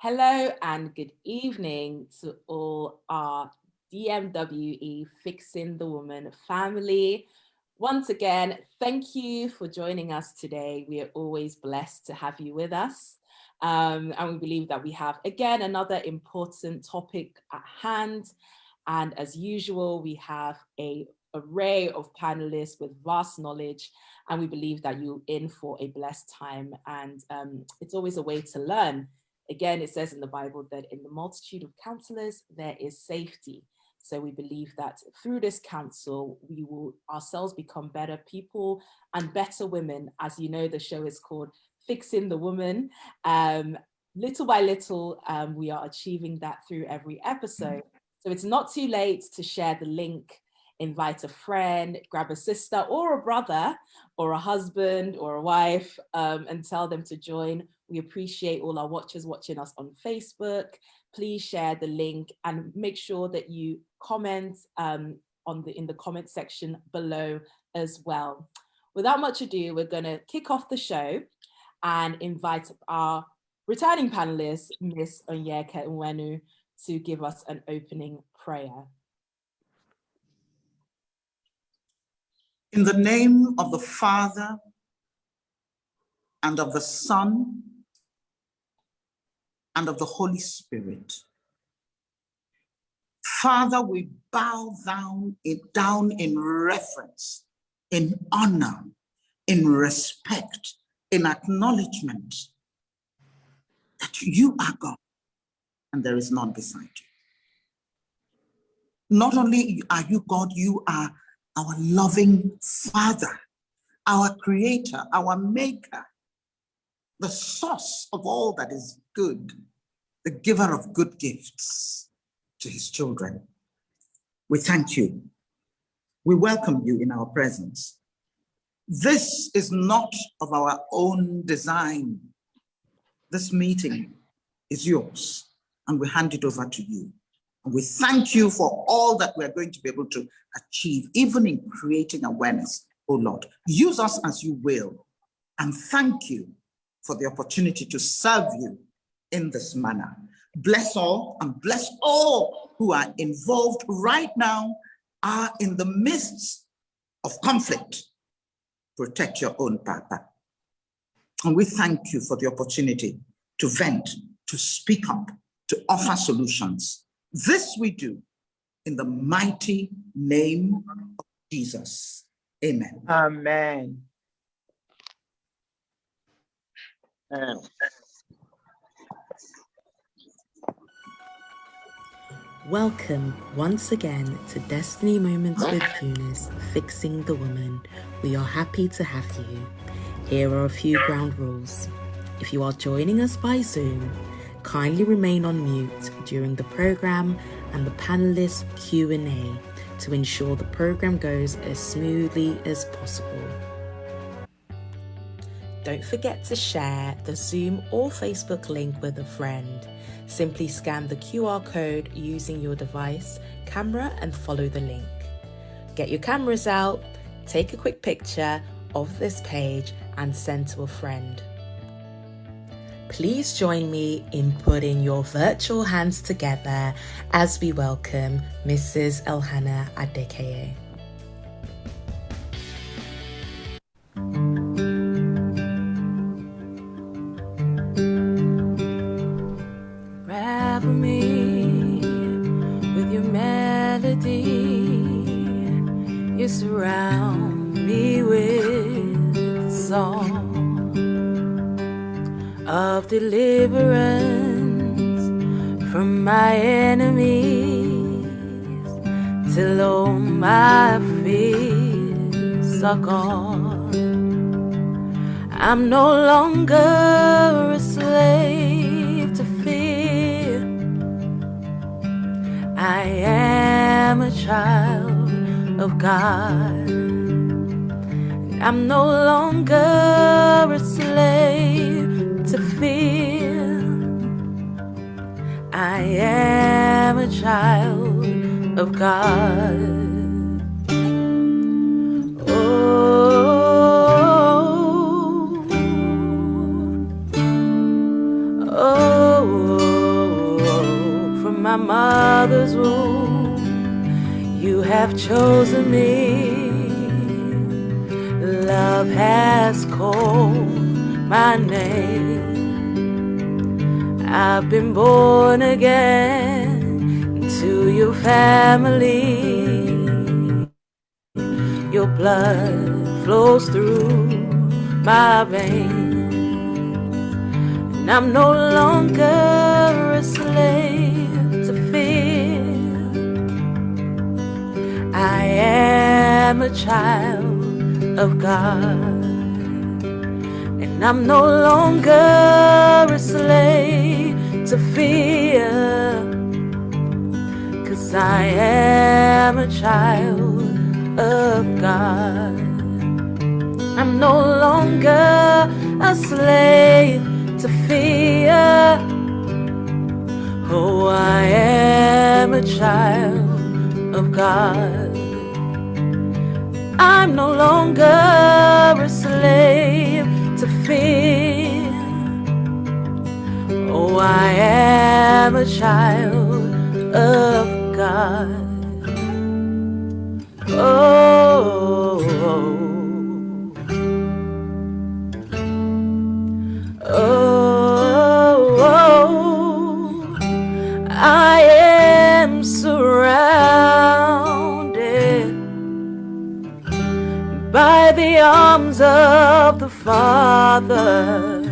Hello and good evening to all our DMWE Fixing the Woman family. Once again, thank you for joining us today. We are always blessed to have you with us. And we believe that we have, again, another important topic at hand. And as usual, we have an array of panelists with vast knowledge, and we believe that you're in for a blessed time. And it's always a way to learn. Again, it says in the Bible that in the multitude of counselors, there is safety. So we believe that through this counsel, we will ourselves become better people and better women. As you know, the show is called Fixing the Woman. Little by little, we are achieving that through every episode. So it's not too late to share the link, invite a friend, grab a sister or a brother or a husband or a wife, and tell them to join. We appreciate all our watchers watching us on Facebook. Please share the link and make sure that you comment in the comment section below as well. Without much ado, we're going to kick off the show and invite our returning panelist, Miss Onyeka Nwenu, to give us an opening prayer. In the name of the Father and of the Son and of the Holy Spirit. Father, we bow down in reverence, in honor, in respect, in acknowledgement that you are God and there is none beside you. Not only are you God, you are our loving Father, our Creator, our Maker, the source of all that is good, the giver of good gifts to his children. We thank you. We welcome you in our presence. This is not of our own design. This meeting is yours, and we hand it over to you. And we thank you for all that we're going to be able to achieve, even in creating awareness, oh Lord. Use us as you will, and thank you for the opportunity to serve you in this manner. Bless all, and bless all who are involved right now, are in the midst of conflict. Protect your own Papa. And we thank you for the opportunity to vent, to speak up, to offer solutions. This we do in the mighty name of Jesus. Amen. Amen. Welcome once again to Destiny Moments with Eunice, Fixing the Woman. We are happy to have you. Here are a few ground rules. If you are joining us by Zoom, kindly remain on mute during the program and the panelists Q&A to ensure the program goes as smoothly as possible. Don't forget to share the Zoom or Facebook link with a friend. Simply scan the QR code using your device, camera, and follow the link. Get your cameras out, take a quick picture of this page and send to a friend. Please join me in putting your virtual hands together as we welcome Mrs. Elhana Adekeye. Wrap me with your melody, you surround me with song of deliverance from my enemies, till all my fears are gone. I'm no longer a slave to fear. I am a child of God. I'm no longer a slave to fear. I am a child of God. Oh, have chosen me. Love has called my name. I've been born again into your family. Your blood flows through my veins, and I'm no longer a slave to fear. I am a child of God, and I'm no longer a slave to fear, 'cause I am a child of God. I'm no longer a slave to fear. Oh, I am a child of God. I'm no longer a slave to fear. Oh, I am a child of God. Oh, I am surrounded by the arms of the Father,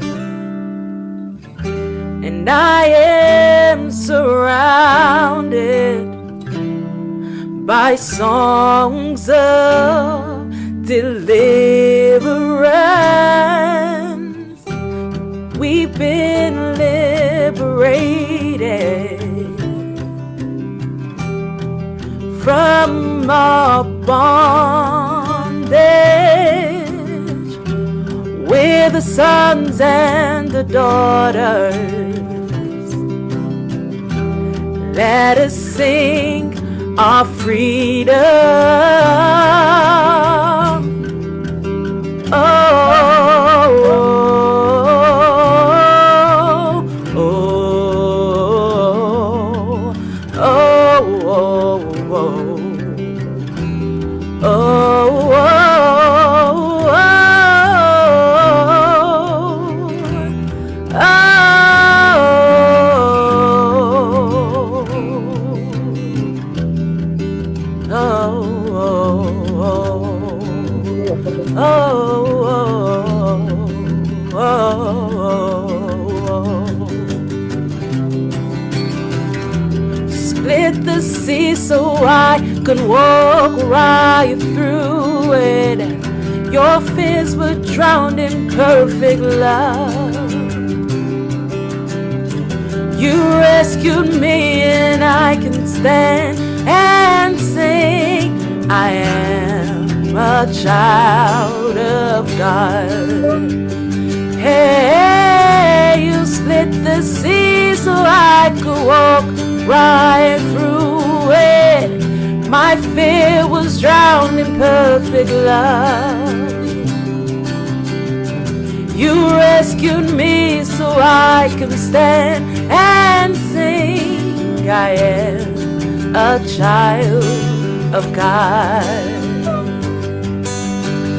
and I am surrounded by songs of deliverance. We've been liberated from our bondage. We're the sons and the daughters. Let us sing our freedom. Oh, oh, oh, oh, oh, oh, Split the sea so I can walk right through it. Your fears were drowned in perfect love. You rescued me and I can stand and sing. I am a child of God. Hey, you split the sea so I could walk right through it. My fear was drowned in perfect love. You rescued me so I can stand and sing. I am a child of God.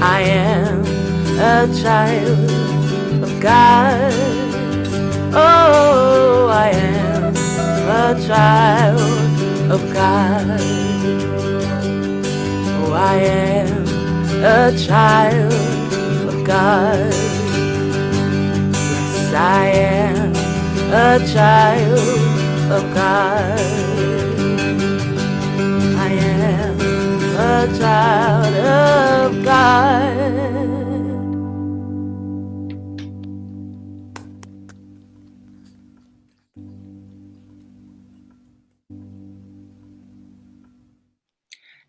I am a child of God. Oh, I am a child of God. Oh, I am a child of God. Yes, I am a child of God. I am a child of God.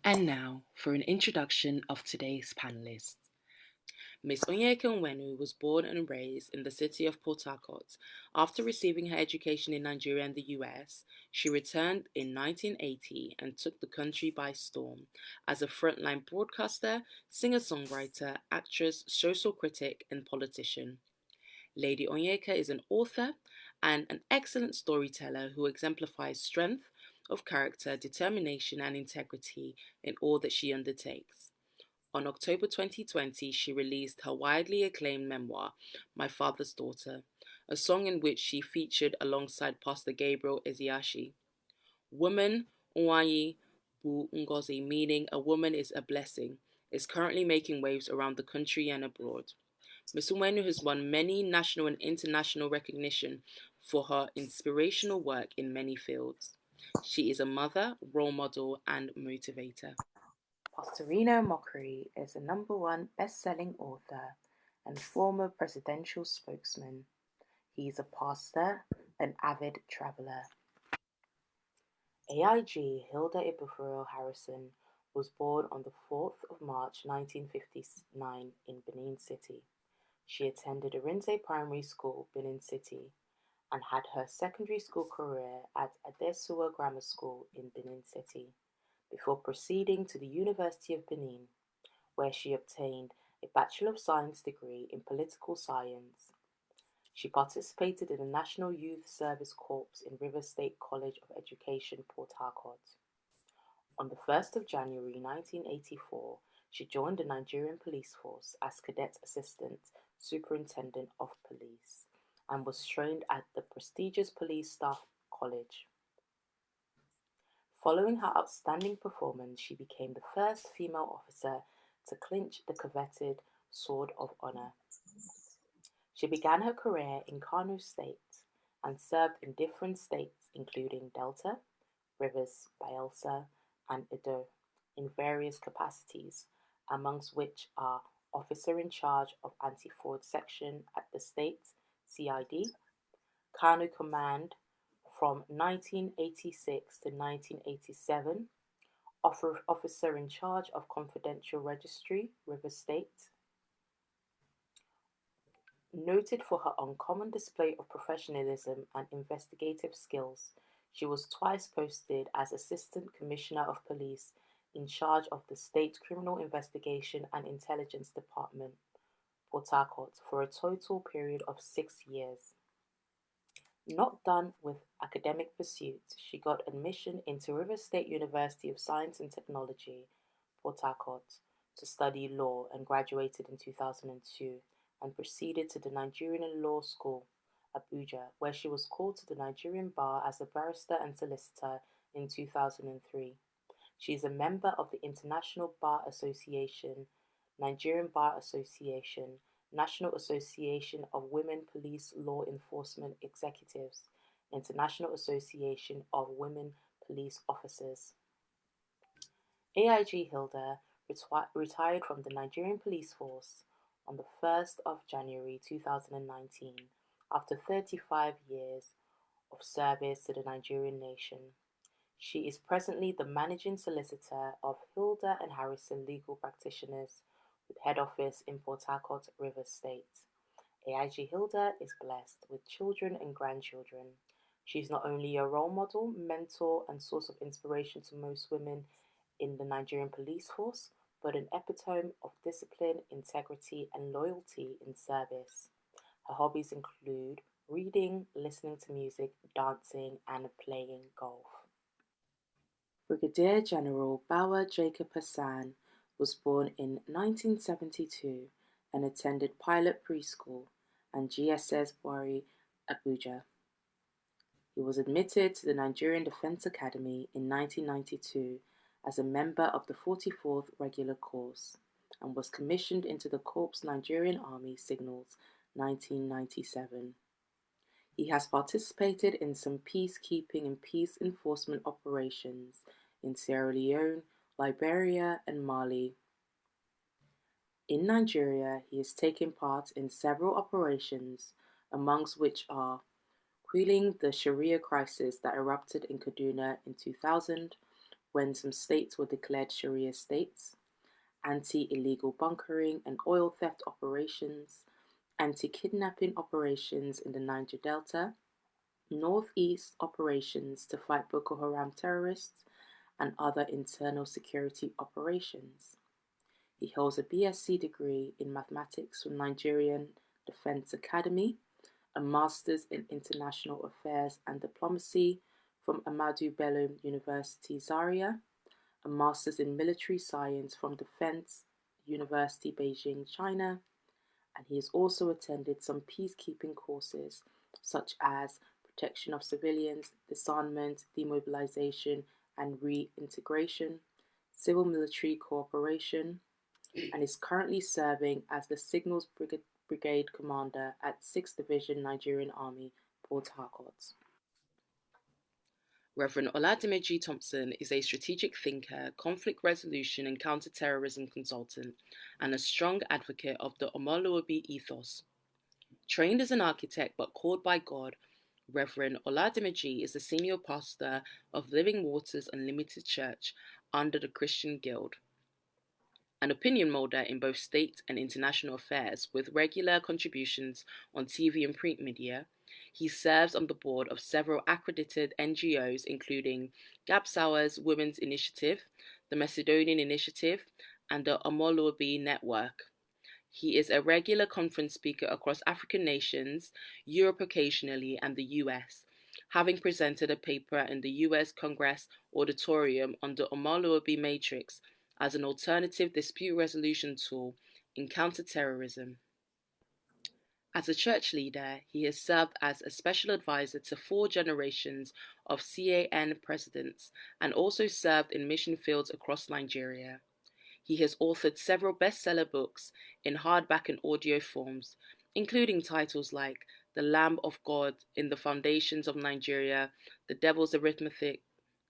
And now for an introduction of today's panelists. Miss Onyeka Onwenu was born and raised in the city of Port Harcourt. After receiving her education in Nigeria and the US, she returned in 1980 and took the country by storm as a frontline broadcaster, singer-songwriter, actress, social critic, and politician. Lady Onyeka is an author and an excellent storyteller who exemplifies strength, of character, determination, and integrity in all that she undertakes. On October 2020, she released her widely acclaimed memoir, My Father's Daughter, a song in which she featured alongside Pastor Gabriel Eziashi. Woman, Nwanyi Bu Ngozi, meaning a woman is a blessing, is currently making waves around the country and abroad. Ms. Onwenu has won many national and international recognition for her inspirational work in many fields. She is a mother, role model, and motivator. Pastorino Mokri is a #1 best-selling author and former presidential spokesman. He is a pastor, an avid traveler. AIG Hilda Ibufuro Harrison was born on the 4th of March 1959 in Benin City. She attended Arinze Primary School, Benin City, and had her secondary school career at Adesua Grammar School in Benin City, before proceeding to the University of Benin, where she obtained a Bachelor of Science degree in Political Science. She participated in the National Youth Service Corps in River State College of Education, Port Harcourt. On the 1st of January 1984, she joined the Nigerian Police Force as Cadet Assistant Superintendent of Police and was trained at the prestigious Police Staff College. Following her outstanding performance, she became the first female officer to clinch the coveted Sword of Honor. She began her career in Kano State and served in different states including Delta, Rivers, Bayelsa, and Edo in various capacities, amongst which are Officer in Charge of Anti-Fraud Section at the State CID, Kano Command from 1986 to 1987, Officer in Charge of Confidential Registry, River State. Noted for her uncommon display of professionalism and investigative skills, she was twice posted as Assistant Commissioner of Police in charge of the State Criminal Investigation and Intelligence Department, Port Harcourt, for a total period of 6 years. Not done with academic pursuits, she got admission into River State University of Science and Technology, Port Harcourt, to study law and graduated in 2002 and proceeded to the Nigerian Law School, Abuja, where she was called to the Nigerian bar as a barrister and solicitor in 2003. She is a member of the International Bar Association, Nigerian Bar Association, National Association of Women Police Law Enforcement Executives, International Association of Women Police Officers. AIG Hilda retired from the Nigerian Police Force on the 1st of January 2019 after 35 years of service to the Nigerian nation. She is presently the Managing Solicitor of Hilda and Harrison Legal Practitioners with head office in Port Harcourt, Rivers State. AIG Hilda is blessed with children and grandchildren. She is not only a role model, mentor, and source of inspiration to most women in the Nigerian police force, but an epitome of discipline, integrity, and loyalty in service. Her hobbies include reading, listening to music, dancing, and playing golf. Brigadier General Bawa Jacob Hassan was born in 1972 and attended Pilot Preschool and GSS Buhari, Abuja. He was admitted to the Nigerian Defence Academy in 1992 as a member of the 44th Regular Course and was commissioned into the Corps Nigerian Army Signals 1997. He has participated in some peacekeeping and peace enforcement operations in Sierra Leone, Liberia, and Mali. In Nigeria, he has taken part in several operations, amongst which are quelling the Sharia crisis that erupted in Kaduna in 2000, when some states were declared Sharia states, anti-illegal bunkering and oil theft operations, anti-kidnapping operations in the Niger Delta, Northeast operations to fight Boko Haram terrorists, and other internal security operations. He holds a BSc degree in mathematics from Nigerian Defence Academy, a master's in international affairs and diplomacy from Ahmadu Bello University, Zaria, a Master's in Military Science from Defense University, Beijing, China, and he has also attended some peacekeeping courses such as protection of civilians, disarmament, demobilization, and reintegration, civil military cooperation, and is currently serving as the Signals Brigade Commander at 6th Division Nigerian Army, Port Harcourt. Reverend Oladimeji Thompson is a strategic thinker, conflict resolution and counter-terrorism consultant, and a strong advocate of the Omoluobi ethos. Trained as an architect but called by God, Reverend Oladimeji is the senior pastor of Living Waters Unlimited Church under the Christian Guild, an opinion molder in both state and international affairs with regular contributions on TV and print media. He serves on the board of several accredited NGOs, including Gabsawa's Women's Initiative, the Macedonian Initiative, and the Omoluobi Network. He is a regular conference speaker across African nations, Europe occasionally, and the US, having presented a paper in the US Congress Auditorium on the Omoluobi Matrix as an alternative dispute resolution tool in counterterrorism. As a church leader, he has served as a special advisor to 4 generations of CAN presidents and also served in mission fields across Nigeria. He has authored several bestseller books in hardback and audio forms, including titles like The Lamb of God in the Foundations of Nigeria, The Devil's Arithmetic,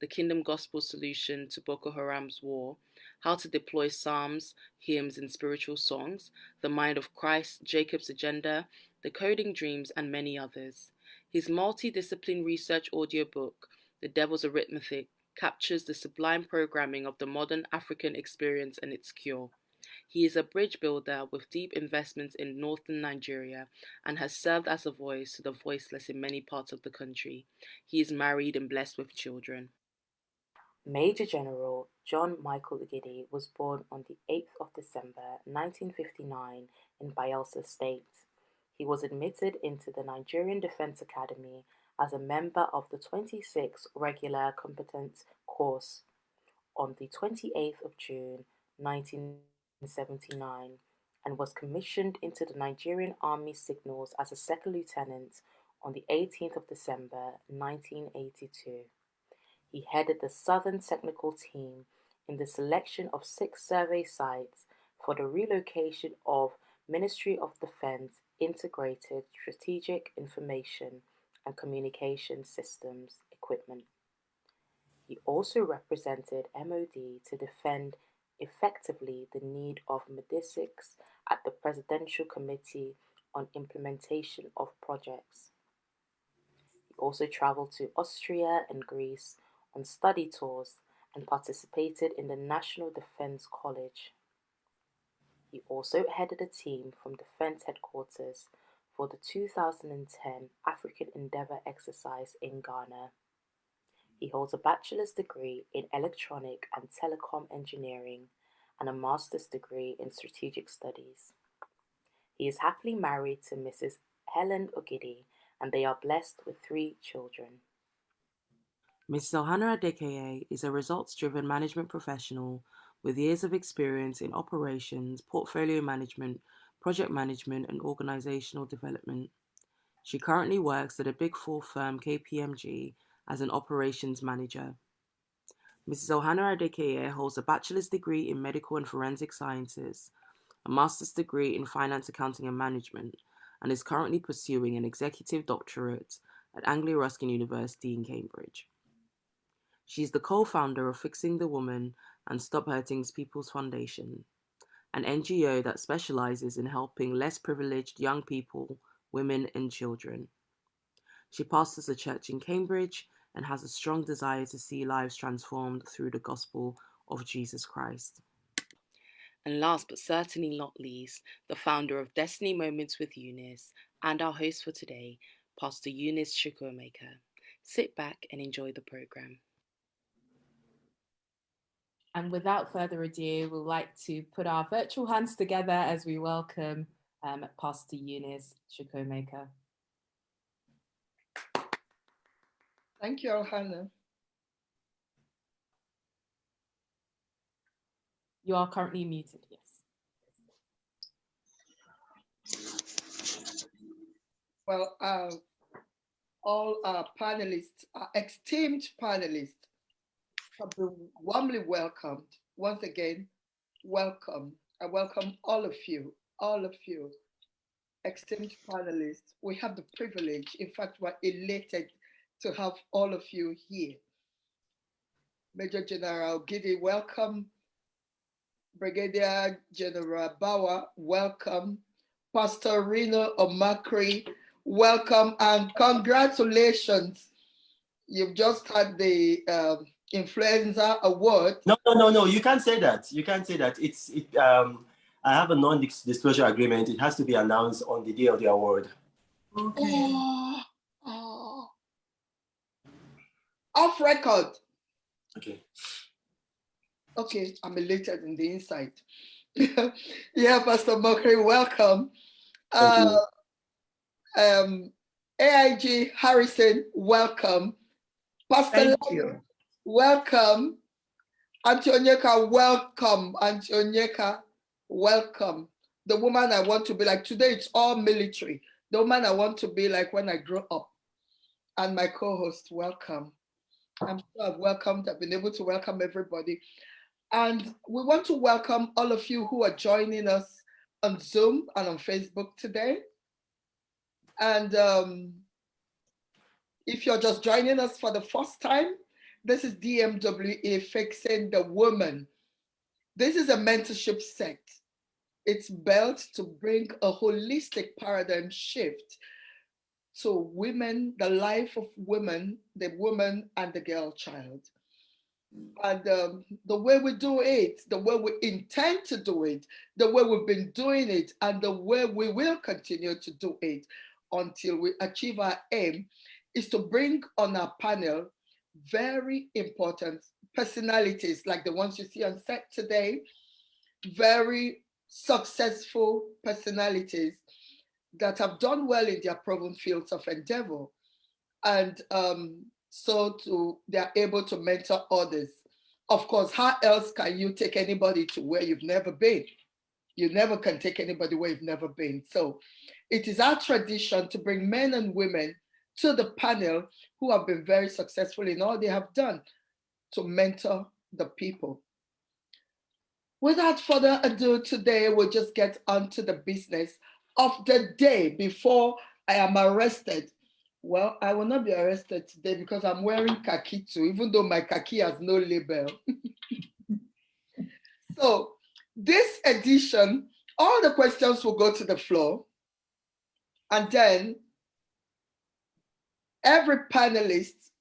The Kingdom Gospel Solution to Boko Haram's War, How to Deploy Psalms, Hymns, and Spiritual Songs, The Mind of Christ, Jacob's Agenda, Decoding Dreams, and many others. His multidiscipline research audiobook, The Devil's Arithmetic, captures the sublime programming of the modern African experience and its cure. He is a bridge builder with deep investments in northern Nigeria and has served as a voice to the voiceless in many parts of the country. He is married and blessed with children. Major General John Michael Ogidi was born on the 8th of December 1959 in Bayelsa State. He was admitted into the Nigerian Defense Academy as a member of the 26th Regular Competent Course on the 28th of June 1979 and was commissioned into the Nigerian Army Signals as a second lieutenant on the 18th of December 1982. He headed the Southern Technical Team in the selection of 6 survey sites for the relocation of Ministry of Defense Integrated Strategic Information and Communication Systems equipment. He also represented MOD to defend effectively the need of MEDISICs at the Presidential Committee on Implementation of Projects. He also traveled to Austria and Greece on study tours and participated in the National Defense College. He also headed a team from Defense Headquarters for the 2010 African Endeavour exercise in Ghana. He holds a bachelor's degree in electronic and telecom engineering and a master's degree in strategic studies. He is happily married to Mrs. Helen Ogidi, and they are blessed with 3 children. Mrs. Ohana Adekeye is a results-driven management professional with years of experience in operations, portfolio management, project management, and organizational development. She currently works at a Big 4 firm KPMG as an operations manager. Mrs. Ohana Adekeye holds a bachelor's degree in medical and forensic sciences, a master's degree in finance, accounting, and management, and is currently pursuing an executive doctorate at Anglia Ruskin University in Cambridge. She is the co-founder of Fixing the Woman and Stop Hurting People's Foundation, an NGO that specializes in helping less privileged young people, women, and children. She pastors a church in Cambridge and has a strong desire to see lives transformed through the gospel of Jesus Christ. And last but certainly not least, the founder of Destiny Moments with Eunice and our host for today, Pastor Eunice Chukwuemeka. Sit back and enjoy the program. And without further ado, we'd like to put our virtual hands together as we welcome Pastor Eunice Chukwuemeka. Thank you, Alhana. You are currently muted, yes. Well, all our panelists, our esteemed panelists, have been warmly welcomed. Once again, welcome. I welcome all of you, esteemed panelists. We have the privilege, in fact, we're elated to have all of you here. Major General Gidi, welcome. Brigadier General Bawa, welcome. Pastor Reno Omakri, welcome and congratulations. You've just had the Influenza Award. No, you can't say that. You can't say that. I have a non-disclosure agreement. It has to be announced on the day of the award. Okay. Off record. Okay. Okay, I'm elated in the inside. Yeah, Pastor Mokri, welcome. Thank you. AIG Harrison, welcome. Pastor Thank you. welcome. Antonieka, welcome. Antonieka, welcome. The woman I want to be like. Today it's all military. The woman I want to be like when I grow up. And my co-host, welcome. I'm sure I've been able to welcome everybody. And we want to welcome all of you who are joining us on Zoom and on Facebook today. And if you're just joining us for the first time, this is DMWE Fixing the Woman. This is a mentorship set. It's built to bring a holistic paradigm shift to women, the life of women, the woman and the girl child. And the way we do it, the way we intend to do it, the way we've been doing it, and the way we will continue to do it until we achieve our aim is to bring on our panel very important personalities like the ones you see on set today, very successful personalities that have done well in their proven fields of endeavor. And so they're able to mentor others. Of course, how else can you take anybody to where you've never been? You never can take anybody where you've never been. So it is our tradition to bring men and women to the panel who have been very successful in all they have done to mentor the people. Without further ado, today we'll just get on to the business of the day before I am arrested. Well, I will not be arrested today because I'm wearing khaki too, even though my khaki has no label. So this edition, all the questions will go to the floor, and then every panelist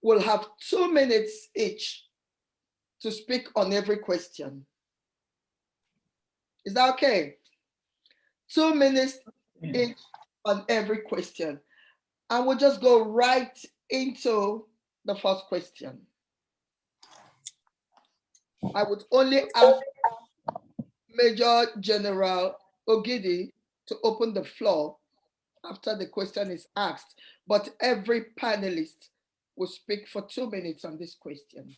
will have 2 minutes each to speak on every question. Is that okay? 2 minutes each on every question. And we'll just go right into the first question. I would only ask Major General Ogidi to open the floor after the question is asked, but every panelist will speak for 2 minutes on this question.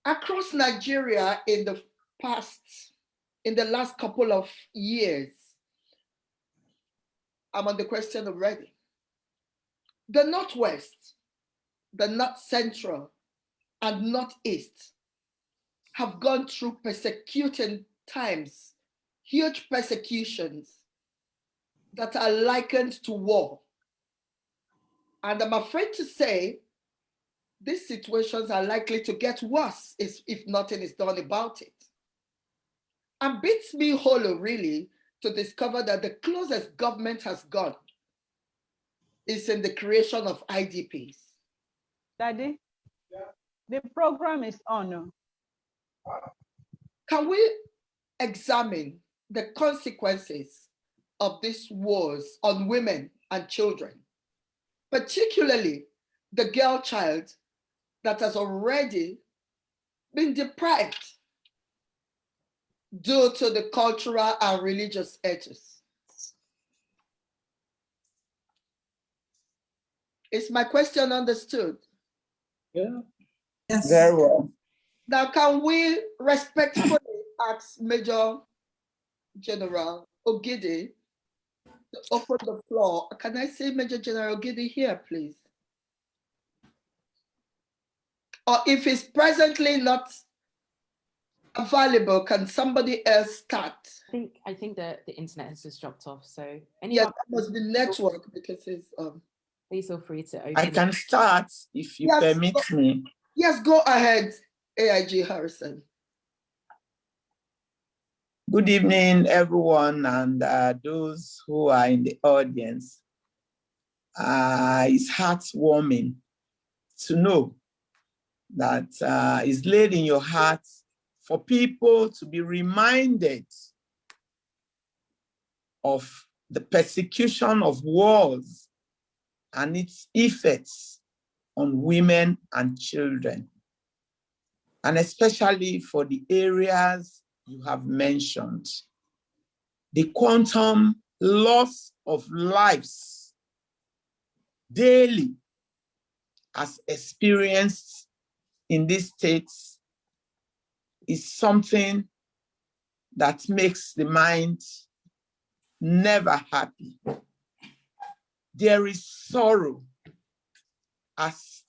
Across Nigeria in the last couple of years, I'm on the question already. The Northwest, the North Central, and Northeast have gone through persecuting times, huge persecutions that are likened to war. And I'm afraid to say these situations are likely to get worse if nothing is done about it. And beats me hollow, really, to discover that the closest government has gone is in the creation of IDPs. Daddy, the program is on. Can we examine the consequences of these wars on women and children, particularly the girl child that has already been deprived due to the cultural and religious ethos? Is my question understood? Yeah, Yes. very well. Now, can we respectfully ask Major General Ogidi to open the floor? Can I say Major General Ogidi here, please? Or if he's presently not available, can somebody else start? I think that the internet has just dropped off. So Yes, anyone, that must be network because it's please feel free to open. I can start if you Yes, permit me. yes, go ahead, AIG Harrison. Good evening, everyone, and those who are in the audience. It's heartwarming to know that it's laid in your heart for people to be reminded of the persecution of wars and its effects on women and children, and especially for the areas you have mentioned. The quantum loss of lives daily as experienced in these states is something that makes the mind never happy. There is sorrow as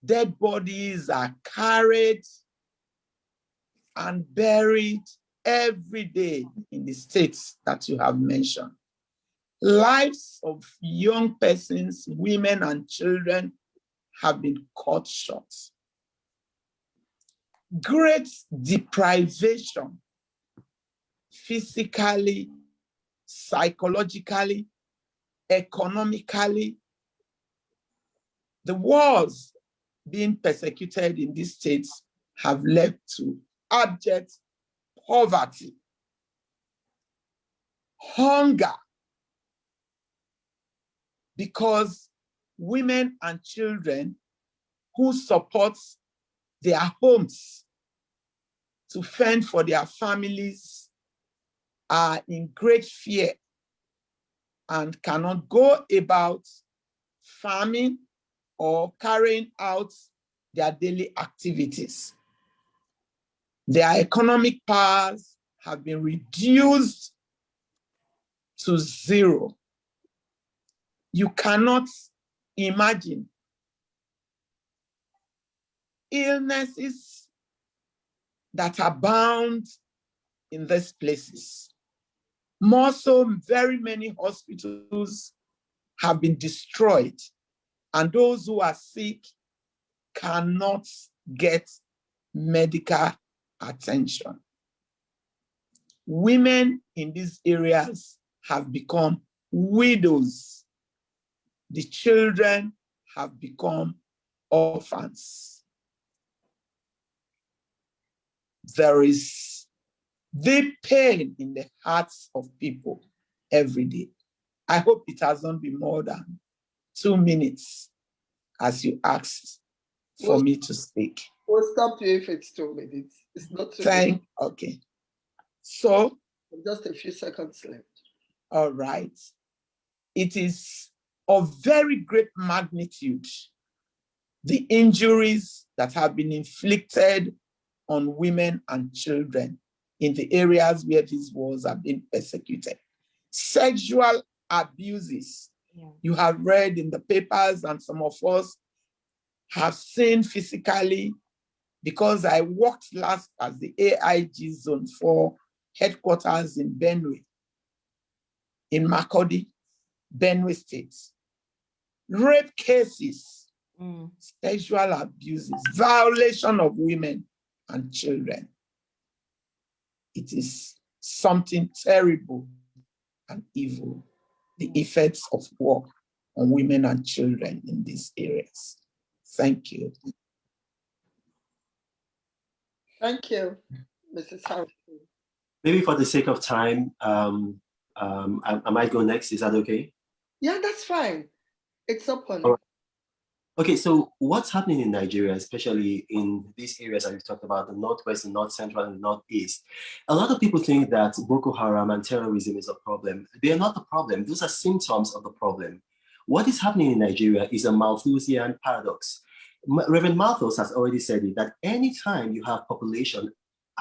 dead bodies are carried and buried every day in the states that you have mentioned. Lives of young persons, women and children have been cut short. Great deprivation, physically, psychologically, economically. The wars being persecuted in these states have led to abject poverty, hunger, because women and children who support their homes to fend for their families are in great fear and cannot go about farming or carrying out their daily activities. Their economic powers have been reduced to zero. You cannot imagine illnesses that abound in these places. More so, very many hospitals have been destroyed, and those who are sick cannot get medical attention. Women in these areas have become widows. The children have become orphans. There is deep pain in the hearts of people every day. I hope it hasn't been more than 2 minutes as you asked for me to speak. We'll stop you if it's 2 minutes. It's not 2 minutes. Okay. So, just a few seconds left. All right. It is of very great magnitude, the injuries that have been inflicted on women and children in the areas where these wars have been persecuted. Sexual abuses, you have read in the papers, and some of us have seen physically, because I worked last as the AIG Zone 4 headquarters in Benue, in Makurdi, Benue State. Rape cases, sexual abuses, violation of women and children. It is something terrible and evil, the effects of war on women and children in these areas. Thank you. Thank you, Mrs. Harrison. Maybe for the sake of time, I might go next. Is that okay? Yeah, that's fine. It's open. All right. Okay, so what's happening in Nigeria, especially in these areas that we talked about, the Northwest, the North Central, and the Northeast? A lot of people think that Boko Haram and terrorism is a problem. They are not the problem. Those are symptoms of the problem. What is happening in Nigeria is a Malthusian paradox. Reverend Malthus has already said it, that anytime you have population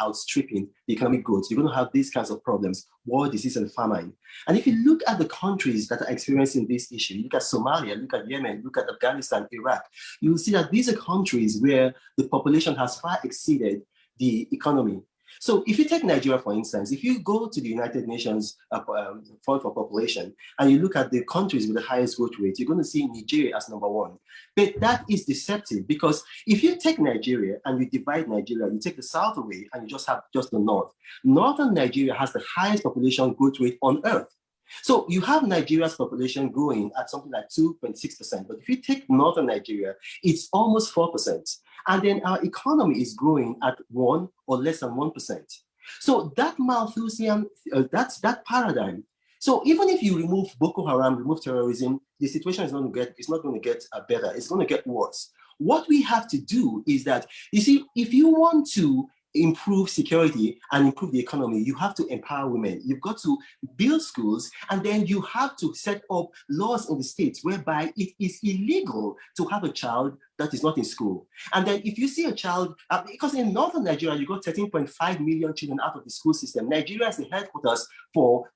outstripping the economic growth, you're going to have these kinds of problems: war, disease, and famine. And if you look at the countries that are experiencing this issue, look at Somalia, look at Yemen, look at Afghanistan, Iraq, you will see that these are countries where the population has far exceeded the economy. So if you take Nigeria, for instance, if you go to the United Nations Fund for Population and you look at the countries with the highest growth rate, you're going to see Nigeria as number one. But that is deceptive, because if you take Nigeria and you divide Nigeria, you take the south away and you just have just the north. Northern Nigeria has the highest population growth rate on earth. So you have Nigeria's population growing at something like 2.6%. But if you take Northern Nigeria, it's almost 4%. And then our economy is growing at 1 or less than 1%. So that Malthusian, that's that paradigm. So even if you remove Boko Haram, remove terrorism, the situation is not going to get better. It's going to get worse. What we have to do is that, you see, if you want to improve security and improve the economy, you have to empower women. You've got to build schools, and then you have to set up laws in the states whereby it is illegal to have a child that is not in school. And then if you see a child, because in Northern Nigeria, you got 13.5 million children out of the school system. Nigeria is the headquarters for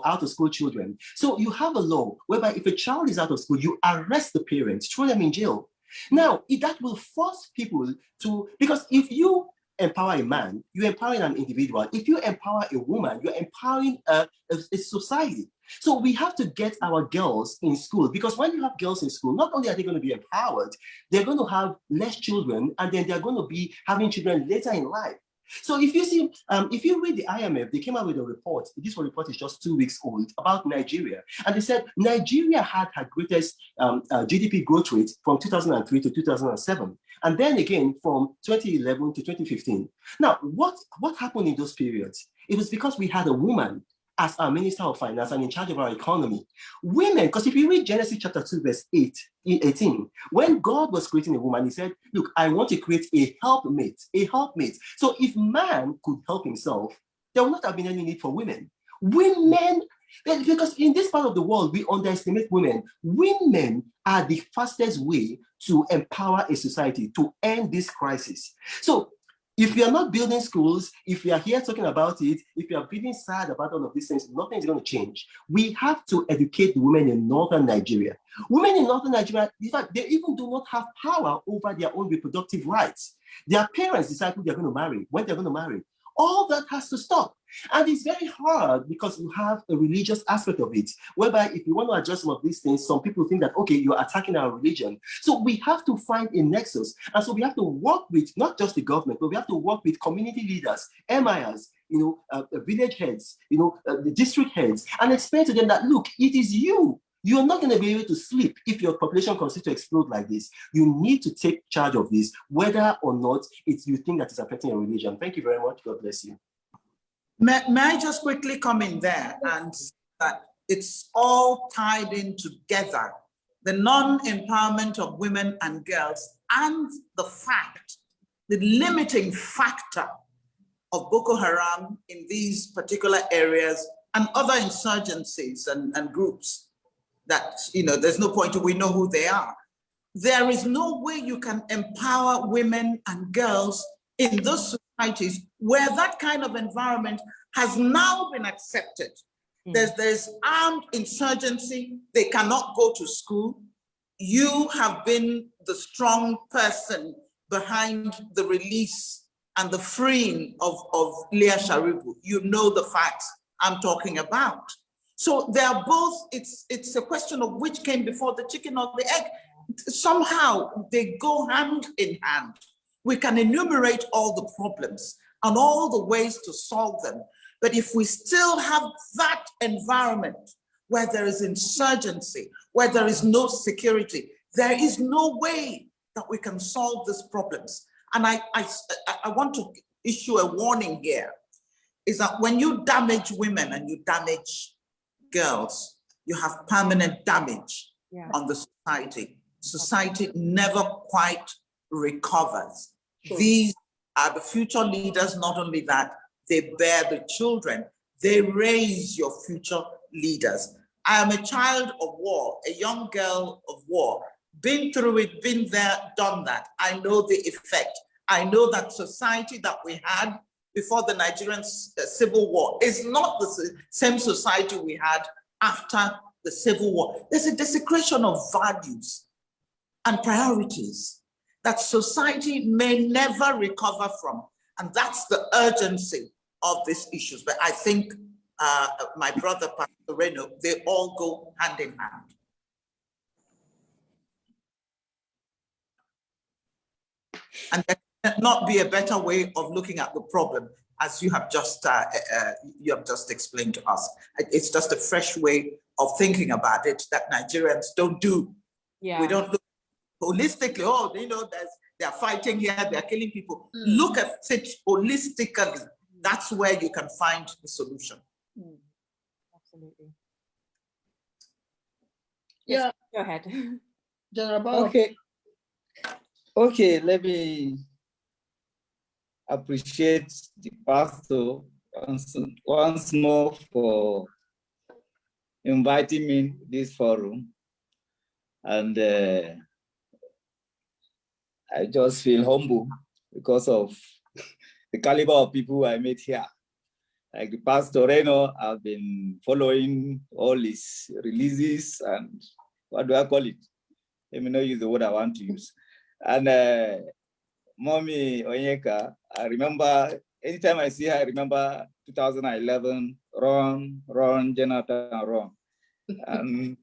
out of school children. So you have a law whereby if a child is out of school, you arrest the parents, throw them in jail. Now, that will force people to, because if you empower a man, you're empowering an individual. If you empower a woman, you're empowering a society. So we have to get our girls in school, because when you have girls in school, not only are they going to be empowered, they're going to have less children, and then they're going to be having children later in life. So if you see, if you read the IMF, they came out with a report. This report is just 2 weeks old, about Nigeria. And they said Nigeria had her greatest GDP growth rate from 2003 to 2007. And then again from 2011 to 2015. Now, what happened in those periods? It was because we had a woman as our Minister of Finance and in charge of our economy. Women, because if you read Genesis chapter 2, verse 18, when God was creating a woman, he said, look, I want to create a helpmate, a helpmate. So if man could help himself, there would not have been any need for women. Women, because in this part of the world, we underestimate women. Women are the fastest way to empower a society, to end this crisis. So if we are not building schools, if we are here talking about it, if you are feeling sad about all of these things, nothing is going to change. We have to educate the women in Northern Nigeria. Women in Northern Nigeria, in fact, they even do not have power over their own reproductive rights. Their parents decide who they're going to marry, when they're going to marry. All that has to stop. And it's very hard because you have a religious aspect of it, whereby if you want to address some of these things, some people think that, okay, you're attacking our religion. So we have to find a nexus. And so we have to work with not just the government, but we have to work with community leaders, emirs, village heads, the district heads, and explain to them that, look, it is you. You're not going to be able to sleep if your population continues to explode like this. You need to take charge of this, whether or not you think that it's affecting your religion. Thank you very much. God bless you. May I just quickly come in there and that it's all tied in together. The non-empowerment of women and girls and the limiting factor of Boko Haram in these particular areas and other insurgencies and groups that, there's no point we know who they are. There is no way you can empower women and girls in those societies where that kind of environment has now been accepted. There's armed insurgency, they cannot go to school. You have been the strong person behind the release and the freeing of Leah Sharibu. You know the facts I'm talking about. So they are both, it's a question of which came before the chicken or the egg. Somehow they go hand in hand. We can enumerate all the problems and all the ways to solve them. But if we still have that environment where there is insurgency, where there is no security, there is no way that we can solve these problems. And I want to issue a warning here, is that when you damage women and you damage girls, you have permanent damage on the society. Society never quite recovers. Sure. These are the future leaders. Not only that, they bear the children. They raise your future leaders. I am a child of war, a young girl of war, been through it, been there, done that. I know the effect. I know that society that we had before the Nigerian Civil War is not the same society we had after the Civil War. There's a desecration of values and priorities that society may never recover from. And that's the urgency of these issues. But I think my brother, Pastor Reno, they all go hand in hand. And there cannot be a better way of looking at the problem, as you have just explained to us. It's just a fresh way of thinking about it that Nigerians don't do. Yeah. We don't look holistically. Oh, you know, they're fighting here, they're killing people. Look at it holistically. That's where you can find the solution. Absolutely. Yeah. Yes, go ahead. General Bao. Okay, let me appreciate the pastor once more for inviting me to this forum. And I just feel humble because of the caliber of people I met here. Like the Pastor Reno, I've been following all his releases and what do I call it? Let me not use the word I want to use. And Mommy Onyeka, I remember, anytime I see her, I remember 2011, Ron, Jonathan, Ron. And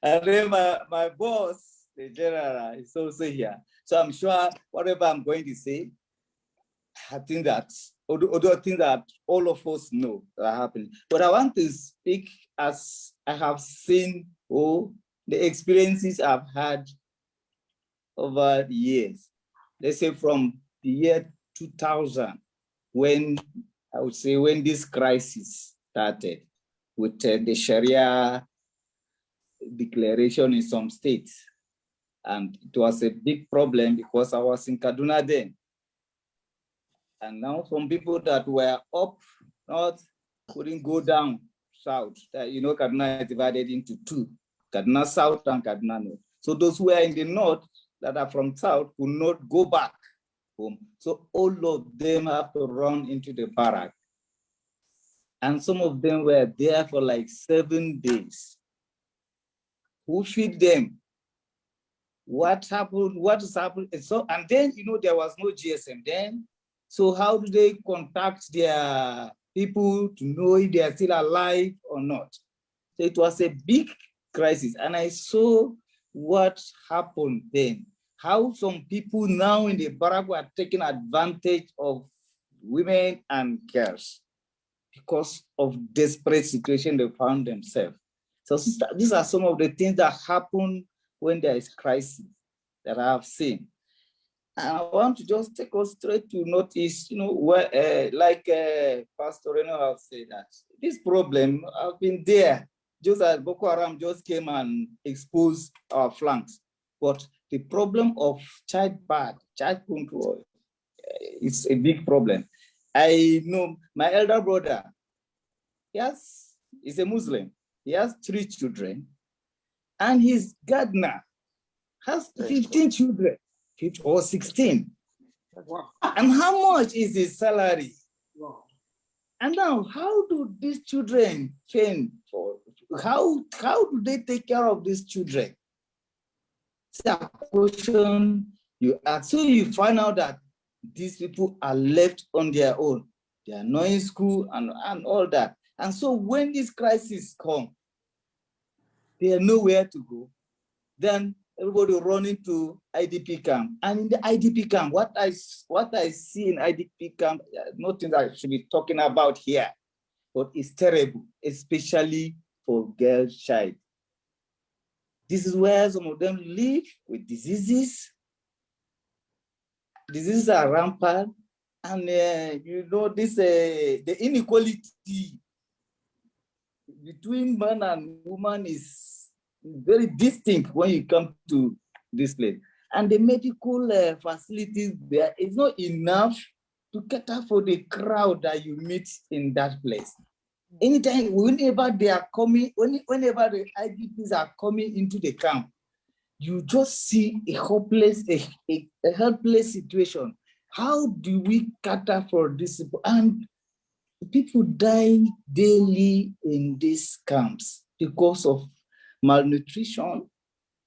then my boss, the general, is also here. So I'm sure whatever I'm going to say, I think that, although I think that all of us know that are happening. But I want to speak as I have seen the experiences I've had over the years. Let's say from the year 2000, when I would say when this crisis started with the Sharia declaration in some states. And it was a big problem because I was in Kaduna then. And now some people that were up north couldn't go down south. You know, Kaduna is divided into two, Kaduna South and Kaduna North. So those who are in the north that are from south could not go back home. So all of them have to run into the barrack. And some of them were there for like 7 days. Who feed them? What happened? What is happening? So, and then, you know, there was no GSM then. So how do they contact their people to know if they are still alive or not? So it was a big crisis. And I saw what happened then. How some people now in the barrack were taking advantage of women and girls because of desperate situation they found themselves. So these are some of the things that happen when there is crisis that I have seen. And I want to just take us straight to notice, you know, where, like Pastor Reno have said that this problem have been there, just as Boko Haram just came and exposed our flanks. But the problem of child control is a big problem. I know my elder brother, yes, he's a Muslim. He has 3 children, and his gardener has 15 children, 15 or 16. Wow. And how much is his salary? Wow. And now, how do these children fend for? How do they take care of these children? It's a question you ask. So you find out that these people are left on their own. They are not in school and all that. And so when this crisis comes, they have nowhere to go. Then everybody run into IDP camp. And in the IDP camp, what I see in IDP camp, nothing that I should be talking about here, but it's terrible, especially for girl child. This is where some of them live with diseases. Diseases are rampant. And you know, this the inequality between man and woman is very distinct when you come to this place. And the medical facilities there is not enough to cater for the crowd that you meet in that place. Anytime, whenever they are coming, whenever the IDPs are coming into the camp, you just see a hopeless, a helpless situation. How do we cater for this? And people die daily in these camps because of malnutrition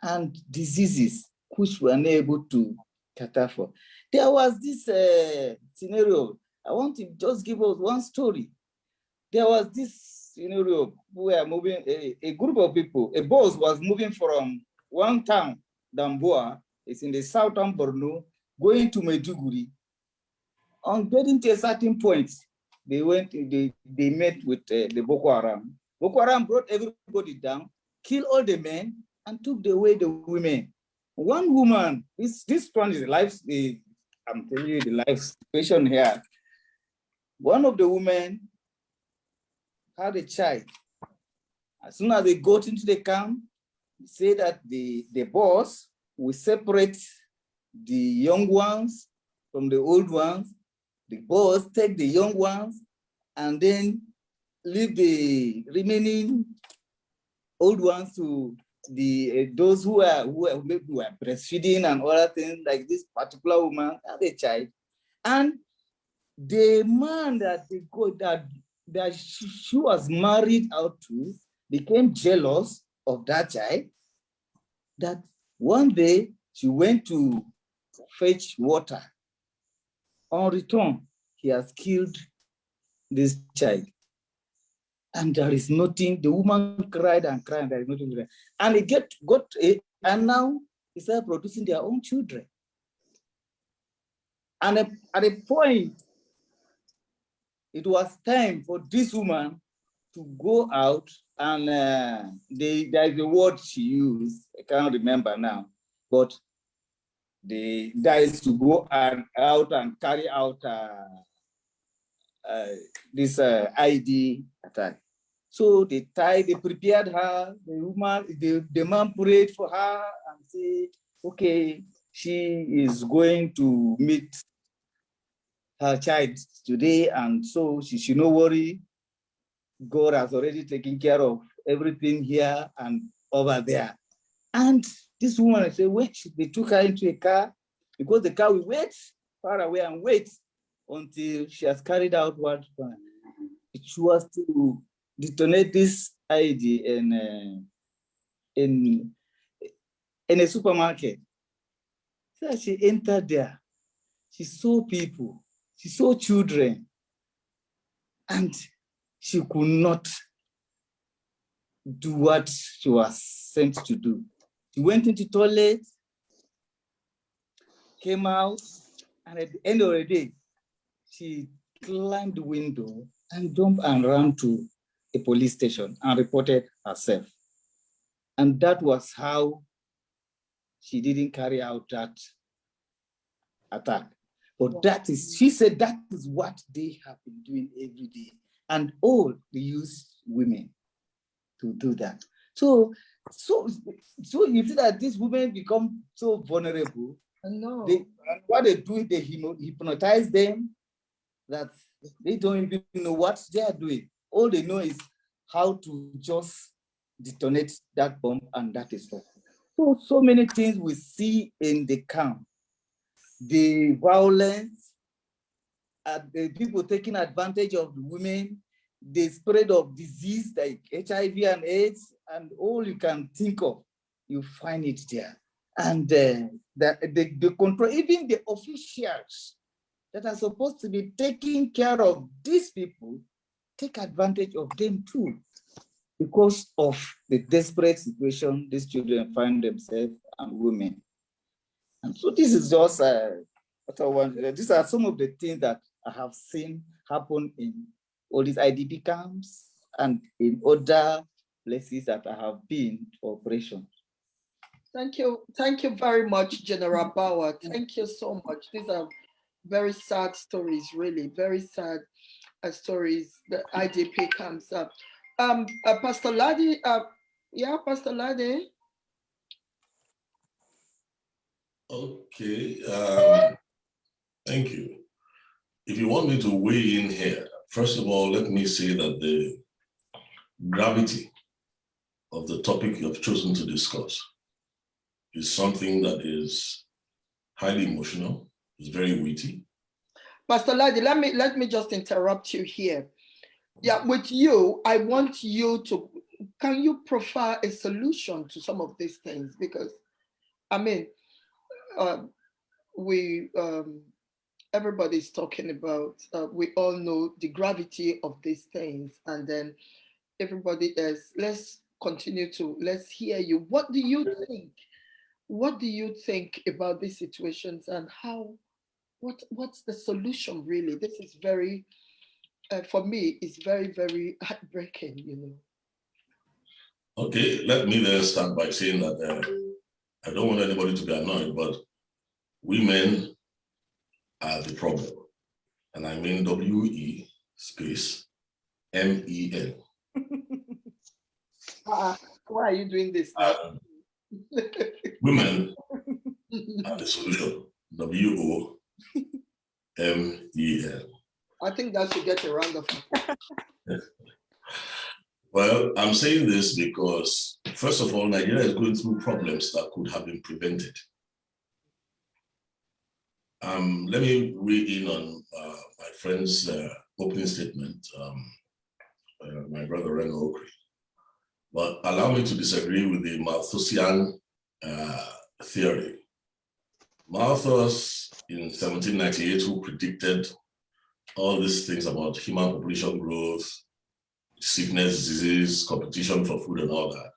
and diseases, which we are unable to cater for. There was this scenario. I want to just give us one story. There was this scenario where moving a group of people, a bus was moving from one town, Damboa, it's in the southern Borno, going to Maiduguri. On getting to a certain point, they met with the Boko Haram. Boko Haram brought everybody down, killed all the men, and took away the women. One woman, this one is I'm telling you the life situation here. One of the women had a child. As soon as they got into the camp, they say that the boss will separate the young ones from the old ones. The boss take the young ones and then leave the remaining old ones to those who maybe were breastfeeding and other things, like this particular woman had a child. And the man that they got that she was married out to became jealous of that child, that one day she went to fetch water. On return, he has killed this child. And there is nothing, the woman cried and cried, there is nothing there. And it got it, and now they started producing their own children. And at a point, it was time for this woman to go out, and there is a word she used, I can't remember now, but that is to go out and carry out this ID attack. So they prepared her, the woman, the man prayed for her and said, okay, she is going to meet her child today, and so she should not worry. God has already taken care of everything here and over there. And this woman said, wait, they took her into a car, because the car will wait far away and wait until she has carried out what she was to detonate this ID in a supermarket. So she entered there. She saw people, she saw children, and she could not do what she was sent to do. She went into the toilet, came out, and at the end of the day, she climbed the window and jumped and ran to a police station and reported herself. And that was how she didn't carry out that attack. But she said that is what they have been doing every day. And all they use women to do that. So you see that these women become so vulnerable. No. What they do, they hypnotize them, that they don't even know what they are doing. All they know is how to just detonate that bomb, and that is all. So many things we see in the camp. The violence, the people taking advantage of the women, the spread of disease like HIV and AIDS, and all you can think of, you find it there. And the control, even the officials that are supposed to be taking care of these people, take advantage of them too, because of the desperate situation these children find themselves and women. And so this is just what I want. These are some of the things that I have seen happen in all these IDP camps and in other places that I have been for operations. Thank you very much, General Bauer. Thank you so much. These are very sad stories, really, very sad stories. The IDP comes up. Pastor Ladi, Pastor Ladi. Okay, thank you. If you want me to weigh in here, first of all, let me say that the gravity of the topic you have chosen to discuss is something that is highly emotional, it's very witty. Pastor Ladi, let me just interrupt you here. Yeah, with you, I want you to, can you profile a solution to some of these things? Because, I mean, everybody's talking about, we all know the gravity of these things, and then everybody else, let's hear you. What do you think? What do you think about these situations, and what's the solution really? This is very, for me, it's very, very heartbreaking, you know. Okay, let me then start by saying that I don't want anybody to be annoyed, but women are the problem. And I mean W-E space M-E-N. Why are you doing this now? Women are the solution. W-O-M-E-N. I think that should get a round of applause. Well, I'm saying this because, first of all, Nigeria is going through problems that could have been prevented. Let me read in on my friend's opening statement, my brother Reno Okri. But allow me to disagree with the Malthusian theory. Malthus in 1798, who predicted all these things about human population growth, sickness, disease, competition for food and all that,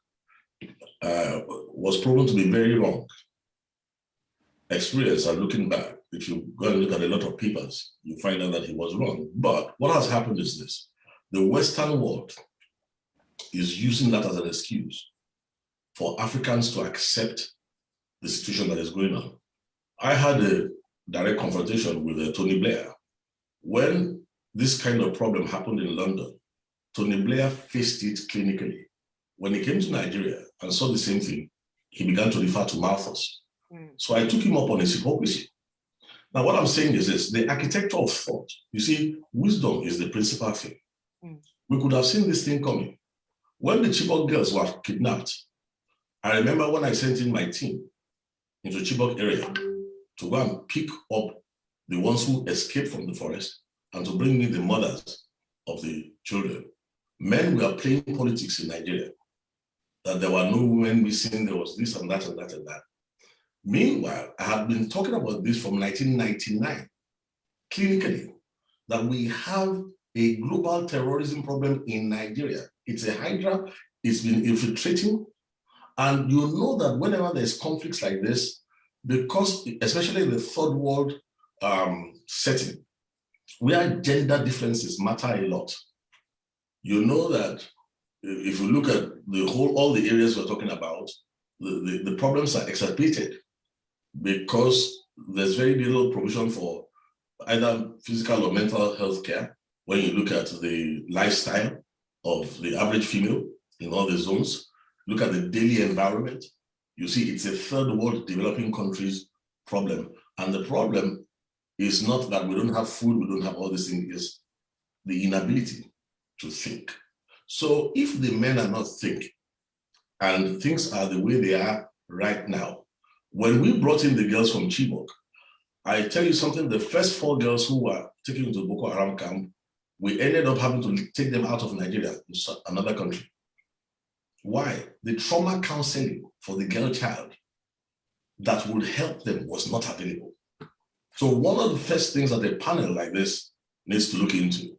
was proven to be very wrong. Experience and looking back, if you go and look at a lot of papers, you find out that he was wrong. But what has happened is this: the Western world is using that as an excuse for Africans to accept the situation that is going on. I had a direct confrontation with Tony Blair. When this kind of problem happened in London, Tony Blair faced it clinically. When he came to Nigeria and saw the same thing, he began to refer to Malthus. So I took him up on his hypocrisy. Now, what I'm saying is this: the architecture of thought. You see, wisdom is the principal thing. We could have seen this thing coming. When the Chibok girls were kidnapped, I remember when I sent in my team into Chibok area to go and pick up the ones who escaped from the forest and to bring me the mothers of the children. Men were playing politics in Nigeria, that there were no women missing, there was this and that and that and that. Meanwhile, I had been talking about this from 1999, clinically, that we have a global terrorism problem in Nigeria. It's a hydra, it's been infiltrating, and you know that whenever there's conflicts like this, because especially in the third world setting, where gender differences matter a lot, you know that if you look at all the areas we're talking about, the problems are exacerbated because there's very little provision for either physical or mental health care. When you look at the lifestyle of the average female in all the zones, look at the daily environment, you see it's a third world developing countries problem. And the problem is not that we don't have food, we don't have all these things, it's the inability to think. So if the men are not thinking and things are the way they are right now, when we brought in the girls from Chibok, I tell you something, the first 4 girls who were taken to Boko Haram camp, we ended up having to take them out of Nigeria to another country. Why? The trauma counseling for the girl child that would help them was not available. So one of the first things that a panel like this needs to look into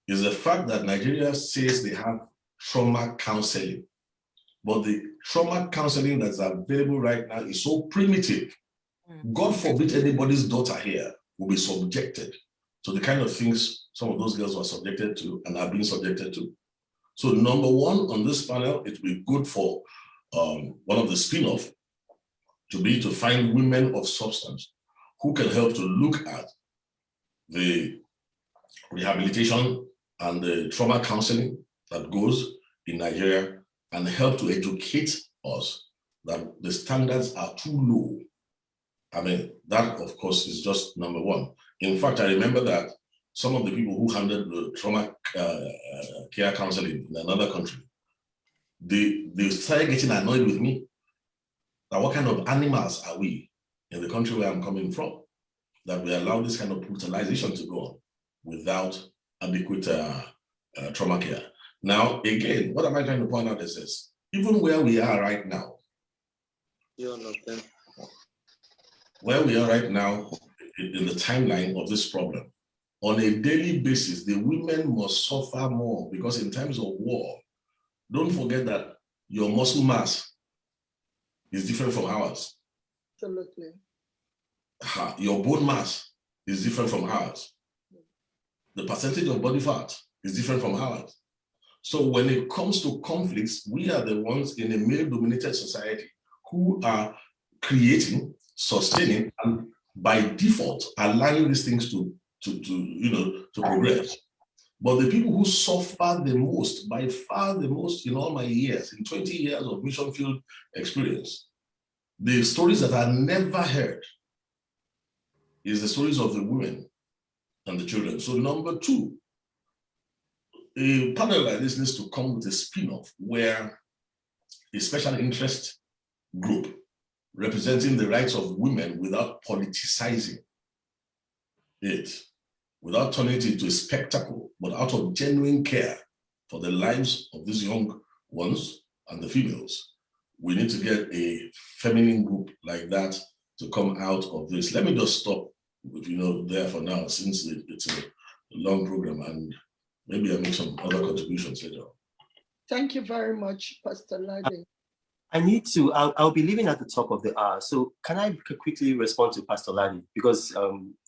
is the fact that Nigeria says they have trauma counseling, but the trauma counseling that's available right now is so primitive. God forbid anybody's daughter here will be subjected to the kind of things some of those girls were subjected to and are being subjected to. So number one on this panel, it will be good for one of the spin-off to find women of substance who can help to look at the rehabilitation and the trauma counseling that goes in Nigeria and help to educate us that the standards are too low. I mean, that of course is just number one. In fact, I remember that some of the people who handled the trauma care counseling in another country they started getting annoyed with me. Now, what kind of animals are we in the country where I'm coming from, that we allow this kind of brutalization to go on without adequate trauma care? Now, again, what am I trying to point out is this: even where we are right now, where we are right now in the timeline of this problem, on a daily basis, the women must suffer more, because in times of war, don't forget that your muscle mass is different from ours. Absolutely. Your bone mass is different from ours. The percentage of body fat is different from ours. So when it comes to conflicts, we are the ones in a male-dominated society who are creating, sustaining, and by default allowing these things to progress. But the people who suffer the most, by far the most in all my years, in 20 years of mission field experience, the stories that are never heard is the stories of the women and the children. So number two, a panel like this needs to come with a spin-off where a special interest group representing the rights of women without politicizing it, without turning it into a spectacle, but out of genuine care for the lives of these young ones and the females. We need to get a feminine group like that to come out of this. Let me just stop there for now, since it's a long program, and maybe I'll make some other contributions later on. Thank you very much, Pastor Ladi. I'll be leaving at the top of the hour. So can I quickly respond to Pastor Ladi? Because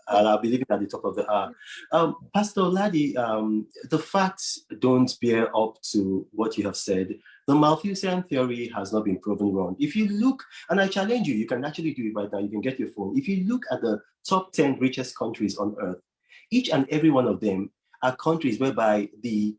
I'll be leaving at the top of the hour. Pastor Ladi, the facts don't bear up to what you have said. The Malthusian theory has not been proven wrong. If you look, and I challenge you, you can actually do it right now, you can get your phone. If you look at the top 10 richest countries on earth, each and every one of them are countries whereby the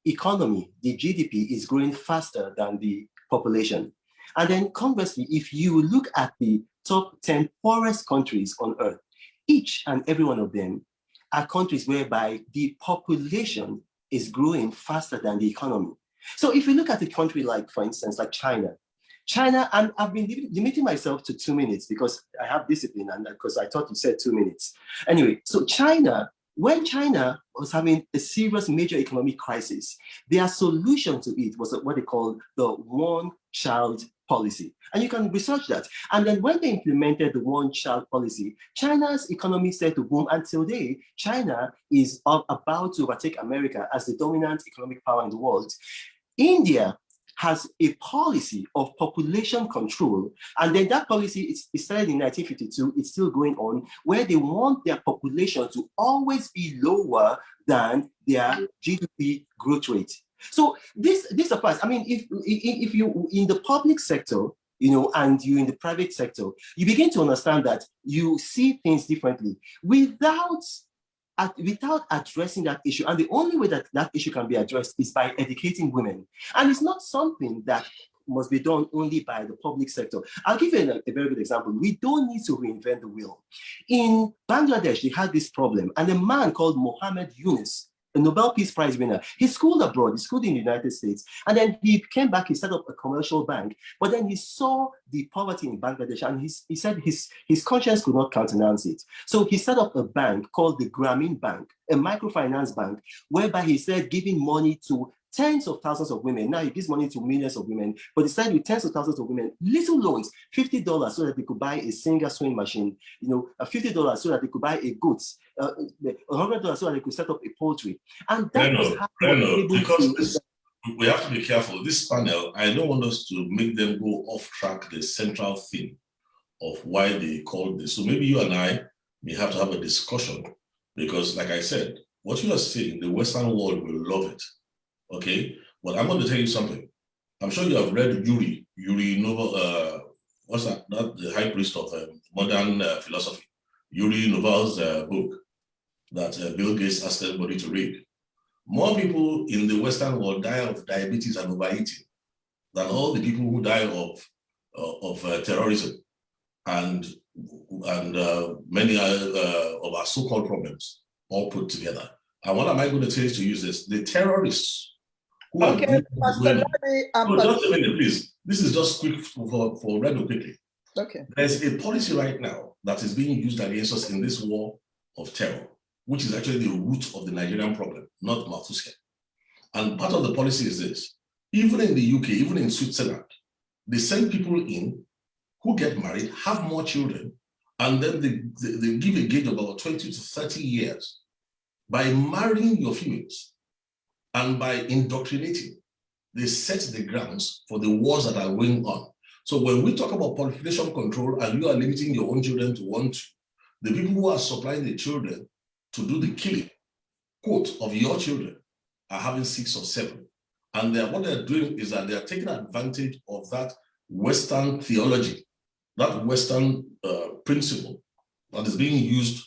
economy, the GDP, is growing faster than the population. And then conversely, if you look at the top 10 poorest countries on earth, each and every one of them are countries whereby the population is growing faster than the economy. So if you look at a country like, for instance, like China, and I've been limiting myself to 2 minutes because I have discipline, and because I thought you said 2 minutes. Anyway, so China, when China was having a serious major economic crisis, their solution to it was what they call the one-child policy. And you can research that. And then when they implemented the one-child policy, China's economy started to boom, and today, China is about to overtake America as the dominant economic power in the world. India has a policy of population control, and then that policy is started in 1952. It's still going on, where they want their population to always be lower than their GDP growth rate. So this applies. I mean, if you in the public sector, and you in the private sector, you begin to understand that you see things differently without addressing that issue. And the only way that issue can be addressed is by educating women. And it's not something that must be done only by the public sector. I'll give you a very good example. We don't need to reinvent the wheel. In Bangladesh, they had this problem, and a man called Mohammed Yunus, a Nobel Peace Prize winner, he schooled abroad, he schooled in the United States, and then he came back, he set up a commercial bank, but then he saw the poverty in Bangladesh, and he said his conscience could not countenance it. So he set up a bank called the Grameen Bank, a microfinance bank, whereby he started giving money to tens of thousands of women. Now he gives money to millions of women, but he started with tens of thousands of women, little loans, $50 so that they could buy a Singer sewing machine, $50 so that they could buy a goods, $100 so that they could set up a poultry. And that was how because we have to be careful. This panel, I don't want us to make them go off track the central theme of why they called this. So maybe you and I may have to have a discussion, because like I said, what you are saying, the Western world will love it. Okay, but I'm going to tell you something. I'm sure you have read Yuri Noval, what's that? Not the high priest of modern philosophy. Yuri Noval's book that Bill Gates asked everybody to read. More people in the Western world die of diabetes and overeating than all the people who die of terrorism and many of our so-called problems all put together. And what am I going to tell you to use this? The terrorists who are Okay, doing Pastor well. Larry, No, just a minute, please. This is just quick for Redo quickly. okay. There's a policy right now that is being used against us in this war of terror, which is actually the root of the Nigerian problem, not Malthusken. And part of the policy is this: even in the UK, even in Switzerland, they send people in who get married, have more children, and then they give a gauge of about 20 to 30 years. By marrying your females and by indoctrinating, they set the grounds for the wars that are going on. So when we talk about population control and you are limiting your own children to 1, 2, the people who are supplying the children to do the killing, quote, of your children are having 6 or 7. And what they're doing is that they are taking advantage of that Western theology, that Western principle that is being used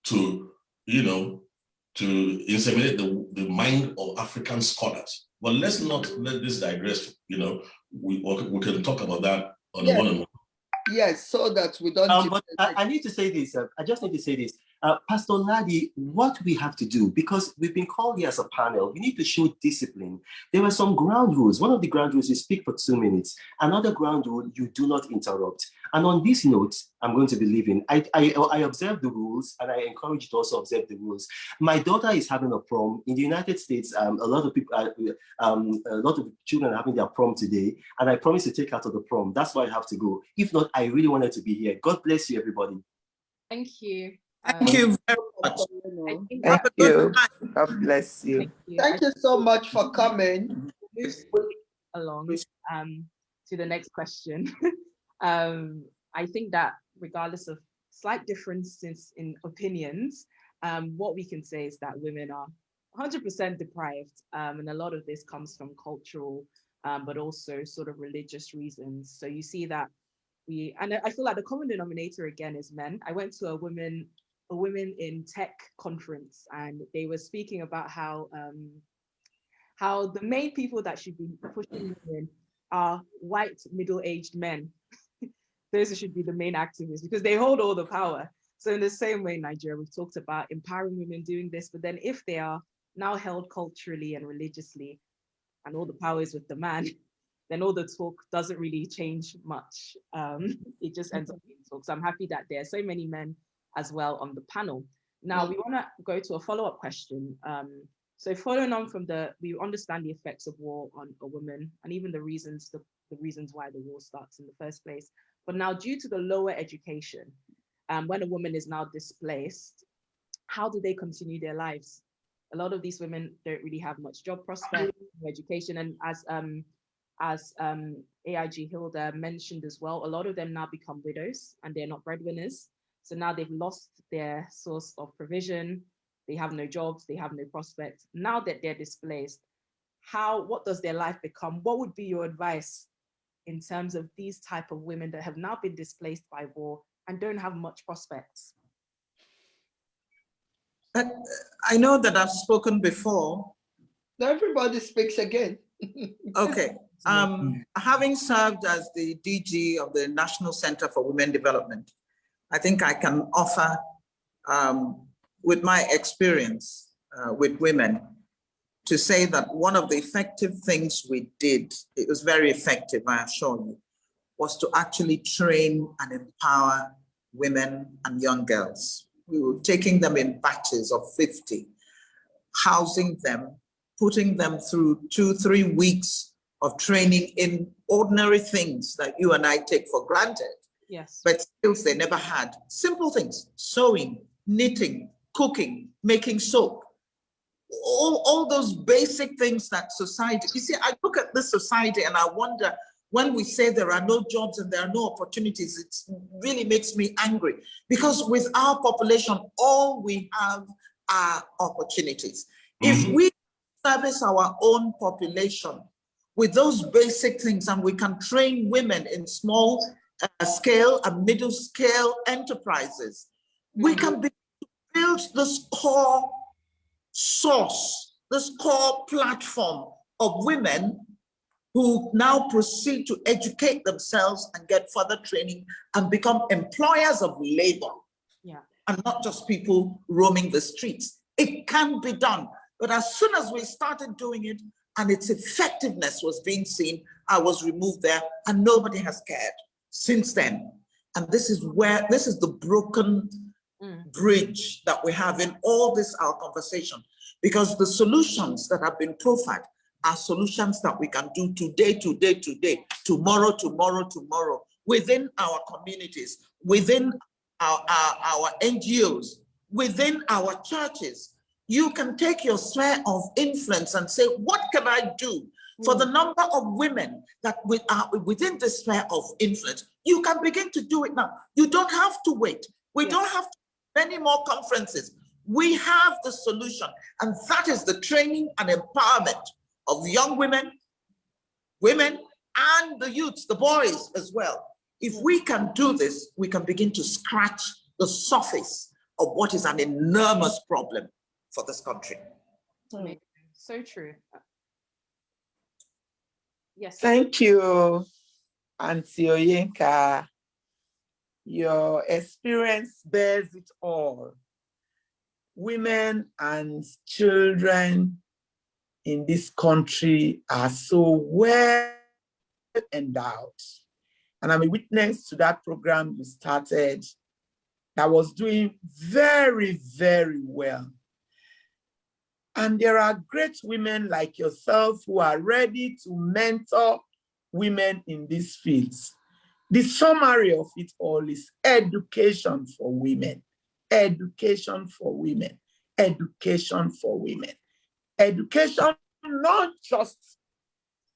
to, to inseminate the mind of African scholars. But let's not let this digress. We can talk about that on a one-on-one. Yes, so that we don't. But I need to say this. I just need to say this. Pastor Ladi, what we have to do, because we've been called here as a panel, we need to show discipline. There were some ground rules. One of the ground rules is speak for 2 minutes. Another ground rule, you do not interrupt. And on this note, I'm going to be leaving. I observe the rules, and I encourage you to also observe the rules. My daughter is having a prom in the United States. A lot of people, a lot of children are having their prom today, and I promise to take her to the prom. That's why I have to go. If not, I really wanted to be here. God bless you, everybody. Thank you. Thank you very much. Thank you. God bless you. Thank you so much for coming. Along to the next question. I think that regardless of slight differences in opinions, what we can say is that women are 100% deprived, and a lot of this comes from cultural, but also sort of religious reasons. So you see that and I feel like the common denominator again is men. I went to a women in tech conference, and they were speaking about how the main people that should be pushing women are white middle-aged men. Those should be the main activists because they hold all the power. So in the same way, Nigeria, we've talked about empowering women doing this, but then if they are now held culturally and religiously, and all the power is with the man, then all the talk doesn't really change much. It just ends up being talk. So I'm happy that there are so many men as well on the panel. Now we want to go to a follow-up question. So following on from we understand the effects of war on a woman and even the reasons why the war starts in the first place. But now due to the lower education, when a woman is now displaced, how do they continue their lives? A lot of these women don't really have much job prospects, education, and as AIG Hilda mentioned as well, a lot of them now become widows and they're not breadwinners. So now they've lost their source of provision. They have no jobs, they have no prospects. Now that they're displaced, what does their life become? What would be your advice in terms of these type of women that have now been displaced by war and don't have much prospects? I know that I've spoken before. Everybody speaks again. Okay. Having served as the DG of the National Center for Women Development, I think I can offer, with my experience with women, to say that one of the effective things we did, it was very effective, I assure you, was to actually train and empower women and young girls. We were taking them in batches of 50, housing them, putting them through 2-3 weeks of training in ordinary things that you and I take for granted. Yes. But skills they never had. Simple things: sewing, knitting, cooking, making soap. All those basic things that society, you see, I look at this society and I wonder, when we say there are no jobs and there are no opportunities, it really makes me angry, because with our population, all we have are opportunities. If we service our own population with those basic things, and we can train women in small scale and middle scale enterprises, we can build this core source, this core platform of women who now proceed to educate themselves and get further training and become employers of labor. Yeah. And not just people roaming the streets. It can be done. But as soon as we started doing it, and its effectiveness was being seen, I was removed there, and nobody has cared since then. And this is the broken bridge that we have in all this, our conversation, because the solutions that have been profiled are solutions that we can do today, tomorrow, within our communities, within our NGOs, within our churches. You can take your sphere of influence and say, what can I do for the number of women that are within the sphere of influence? You can begin to do it now. You don't have to wait. We don't have to many more conferences. We have the solution, and that is the training and empowerment of young women, and the youths, the boys as well. If we can do this, we can begin to scratch the surface of what is an enormous problem for this country. So true. Yes. Thank you, Auntie Oyenka. Your experience bears it all. Women and children in this country are so well endowed. And I'm a witness to that program you started that was doing very, very well. And there are great women like yourself who are ready to mentor women in these fields. The summary of it all is education for women, education for women, education for women. Education not just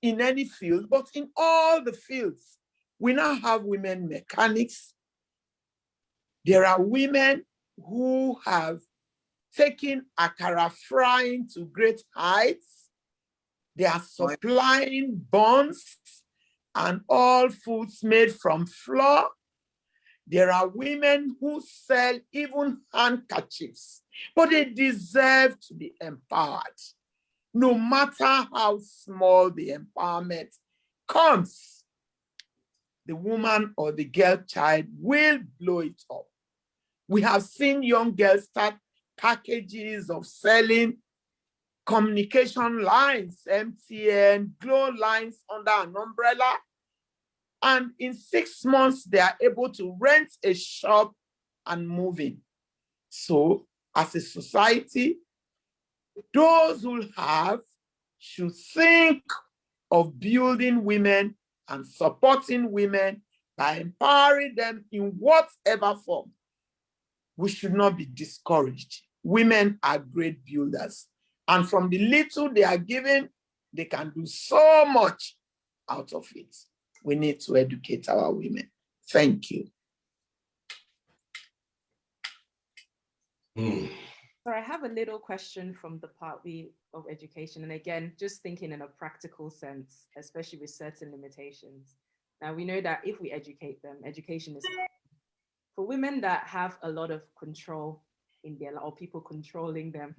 in any field, but in all the fields. We now have women mechanics. There are women who have taken akara frying to great heights. They are supplying buns and all foods made from flour. There are women who sell even handkerchiefs, but they deserve to be empowered. No matter how small the empowerment comes, the woman or the girl child will blow it up. We have seen young girls start packages of selling communication lines, MTN, Glow lines under an umbrella. And in 6 months, they are able to rent a shop and move in. So as a society, those who have should think of building women and supporting women by empowering them in whatever form. We should not be discouraged. Women are great builders. And from the little they are given, they can do so much out of it. We need to educate our women. Thank you. So I have a little question from the part of education. And again, just thinking in a practical sense, especially with certain limitations. Now we know that if we educate them, education is for women that have a lot of control in their life, or people controlling them,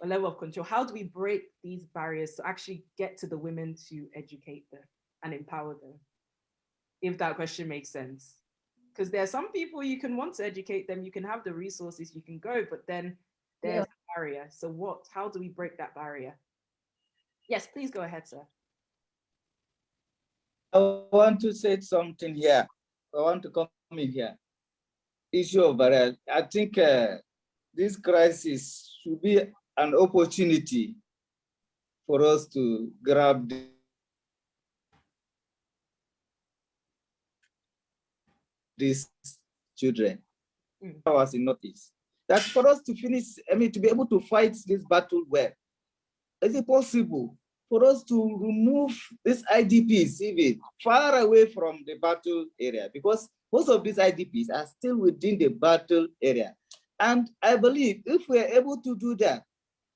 a level of control. How do we break these barriers to actually get to the women to educate them and empower them? If that question makes sense. Because there are some people you can want to educate them, you can have the resources, you can go, but then there's a barrier. So how do we break that barrier? Yes, please go ahead, sir. I want to say something here. I want to come in here. Issue of barrier. I think this crisis should be an opportunity for us to grab these children. I was in notice that for us to finish, to be able to fight this battle well, is it possible for us to remove these IDPs even far away from the battle area? Because most of these IDPs are still within the battle area. And I believe if we are able to do that,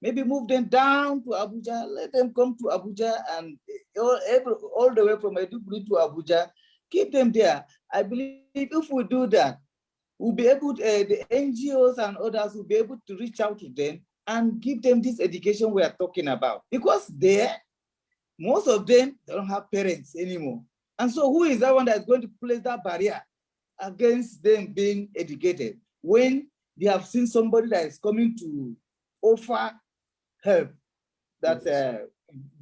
maybe move them down to Abuja, let them come to Abuja and all the way from Maiduguri to Abuja, keep them there. I believe if we do that, we'll be able to, the NGOs and others will be able to reach out to them and give them this education we are talking about. Because most of them don't have parents anymore. And so who is that one that's going to place that barrier against them being educated when they have seen somebody that is coming to offer help that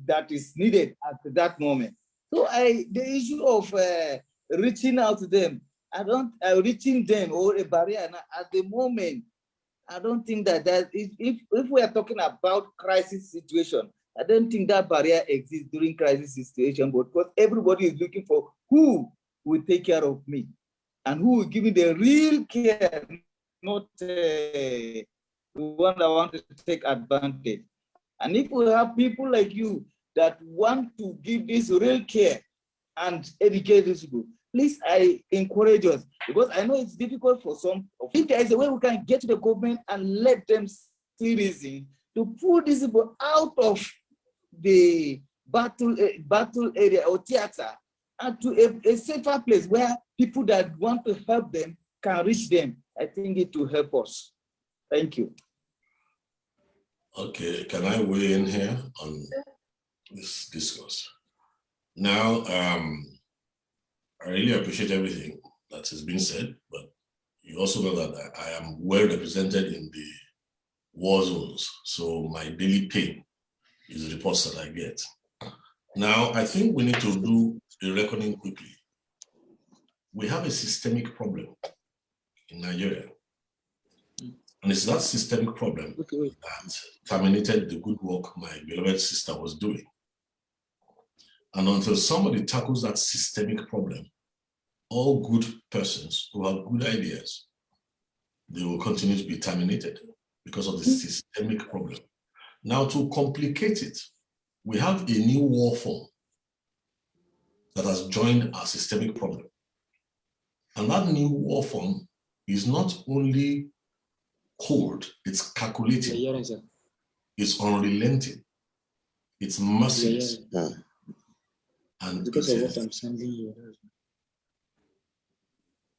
that is needed at that moment. So the issue of reaching out to them, reaching them or a barrier at the moment, I don't think that if we are talking about crisis situation, I don't think that barrier exists during crisis situation, but because everybody is looking for who will take care of me and who will give me the real care, not the one that want to take advantage. And if we have people like you that want to give this real care and educate these people, please, I encourage us, because I know it's difficult for some. If there is a way we can get to the government and let them see reason to pull these people out of the battle area or theater and to a safer place where people that want to help them can reach them, I think it will help us. Thank you. Okay, can I weigh in here on this discourse? Now, I really appreciate everything that has been said, but you also know that I am well represented in the war zones. So my daily pain is the reports that I get. Now, I think we need to do a reckoning quickly. We have a systemic problem in Nigeria. And it's that systemic problem that terminated the good work my beloved sister was doing. And until somebody tackles that systemic problem, all good persons who have good ideas, they will continue to be terminated because of the systemic problem. Now, to complicate it, we have a new war form that has joined our systemic problem. And that new war form is not only cold, it's calculating, it's unrelenting, it's merciless. And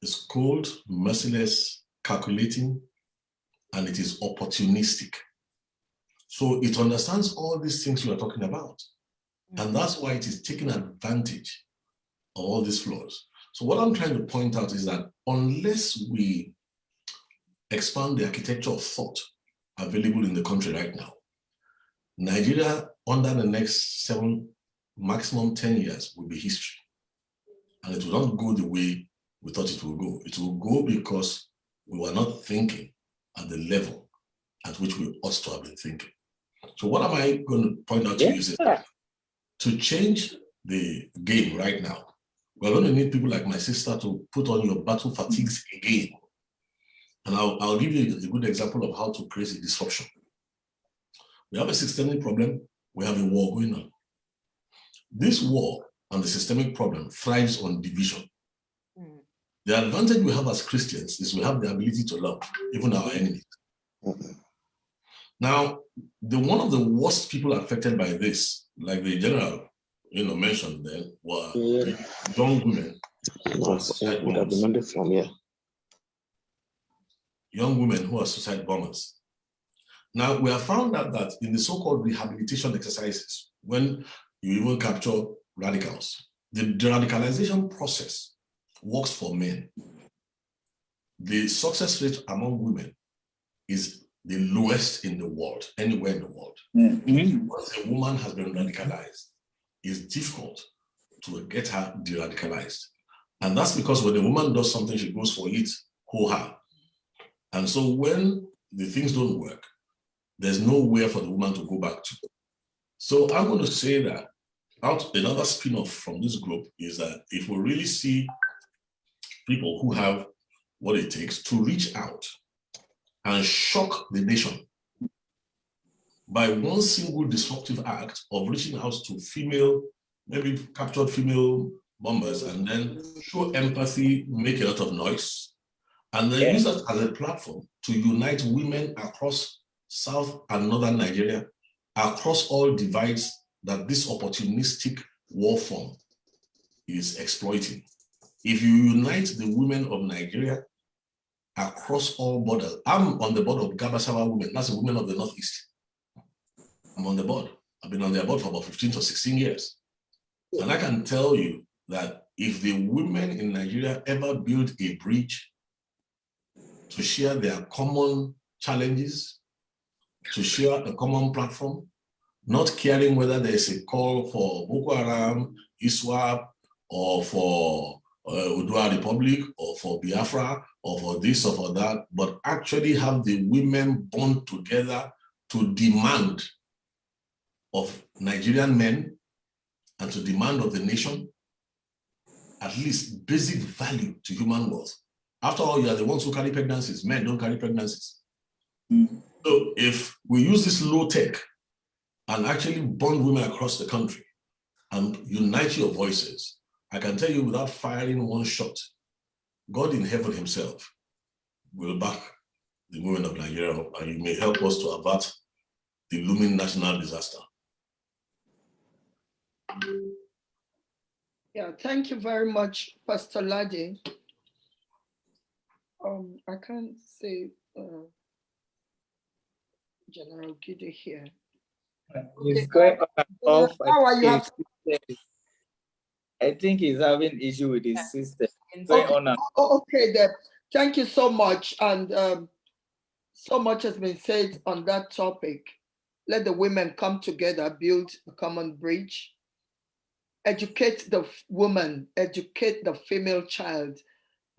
it's cold, merciless, calculating, and it is opportunistic. So it understands all these things you are talking about. And that's why it is taking advantage of all these flaws. So what I'm trying to point out is that unless we expand the architecture of thought available in the country right now, Nigeria, under the next 7, maximum 10 years, will be history. And it will not go the way we thought it will go. It will go because we were not thinking at the level at which we ought to have been thinking. So what am I going to point out to you is that to change the game right now, we're going to need people like my sister to put on your battle fatigues again. And I'll give you a good example of how to create a disruption. We have a systemic problem, we have a war going on. This war and the systemic problem thrives on division. The advantage we have as Christians is we have the ability to love, even our enemies. Now, one of the worst people affected by this, like the general mentioned there, were young women. Young women who are suicide bombers. Now, we have found out that in the so-called rehabilitation exercises, when you even capture radicals, the radicalization process works for men. The success rate among women is the lowest in the world, anywhere in the world. Once a woman has been radicalized, it's difficult to get her de-radicalized. And that's because when a woman does something, she goes for it whole-hearted. And so when the things don't work, there's nowhere for the woman to go back to. So I'm going to say that another spin-off from this group is that if we really see people who have what it takes to reach out and shock the nation by one single disruptive act of reaching out to maybe captured female bombers, and then show empathy, make a lot of noise, and then use that as a platform to unite women across South and Northern Nigeria, across all divides that this opportunistic war form is exploiting. If you unite the women of Nigeria across all borders, I'm on the board of Gabasawa Women, that's the women of the Northeast. I'm on the board. I've been on their board for about 15 to 16 years. And I can tell you that if the women in Nigeria ever build a bridge to share their common challenges, to share a common platform, not caring whether there's a call for Boko Haram, ISWAP, or for Oodua Republic, or for Biafra, or for this or for that, but actually have the women bond together to demand of Nigerian men and to demand of the nation at least basic value to human worth. After all, you are the ones who carry pregnancies. Men don't carry pregnancies. So if we use this low tech and actually bond women across the country and unite your voices, I can tell you without firing one shot, God in heaven himself will back the women of Nigeria up, and you may help us to avert the looming national disaster. Yeah, thank you very much, Pastor Ladi. I can't say General Gide here. He's going on and off. How are you? I think he's having issue with his system. Okay. Okay, then. Thank you so much. And so much has been said on that topic. Let the women come together, build a common bridge, educate the woman, educate the female child,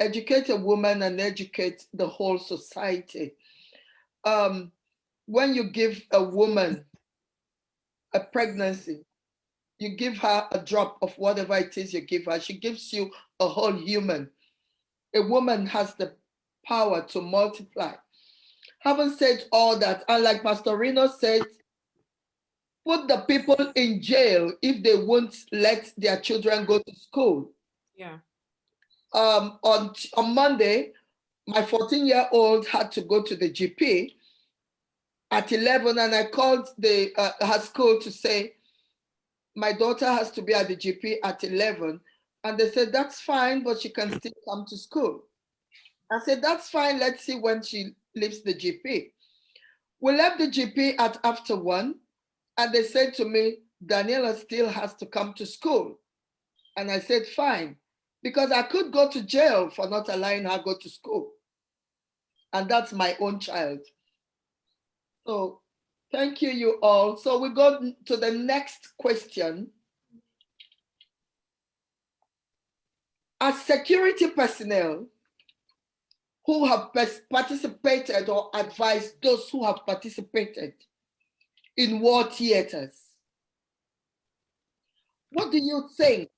educate a woman and educate the whole society. When you give a woman a pregnancy, you give her a drop of whatever it is you give her, she gives you a whole human. A woman has the power to multiply. Having said all that, and like Pastor Reno said, put the people in jail if they won't let their children go to school. Yeah. On Monday, my 14-year-old had to go to the GP at 11, and I called the her school to say, my daughter has to be at the GP at 11. And they said, that's fine, but she can still come to school. I said, that's fine, let's see when she leaves the GP. We left the GP at after 1, and they said to me, Daniela still has to come to school. And I said, fine, because I could go to jail for not allowing her go to school. And that's my own child. So thank you, you all. So we go to the next question. As security personnel who have participated or advised those who have participated in war theaters, what do you think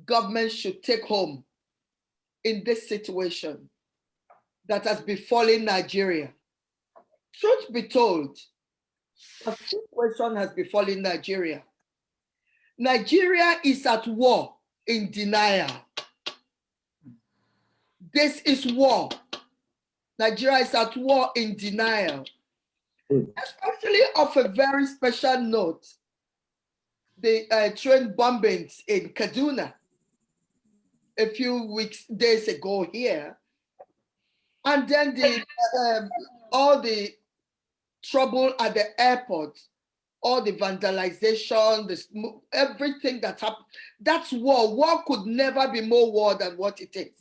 government should take home in this situation that has befallen Nigeria? Truth be told, a situation has befallen Nigeria. Nigeria is at war in denial. This is war. Nigeria is at war in denial. Especially of a very special note, the train bombings in Kaduna a few days ago here. And then all the trouble at the airport, all the vandalization, everything that happened, that's war. War could never be more war than what it is.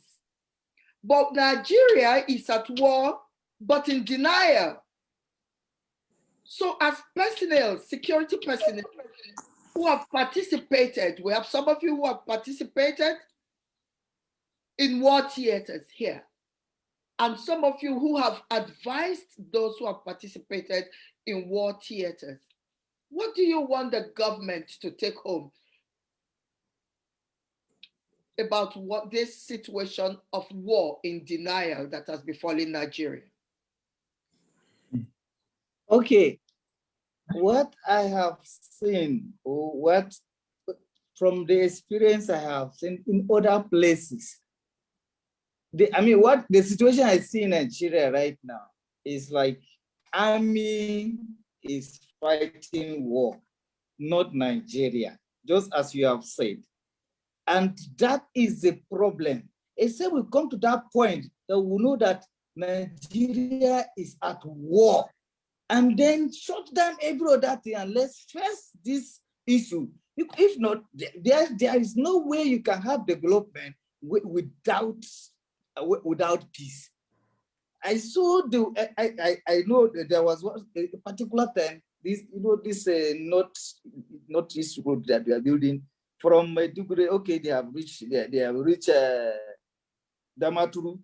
But Nigeria is at war, but in denial. So as personnel, security personnel who have participated, we have some of you who have participated in war theaters here, and some of you who have advised those who have participated in war theaters. What do you want the government to take home about what this situation of war in denial that has befallen Nigeria? Okay, what I have seen, or what from the experience I have seen in other places, what the situation I see in Nigeria right now is like army is fighting war, not Nigeria, just as you have said. And that is the problem. Except we come to that point that we know that Nigeria is at war, and then shut down every other thing and let's face this issue. If not, there is no way you can have development without peace. I saw I know that there was a particular time this, this Northeast road that we are building from Maiduguri. Okay, they have reached Damaturu.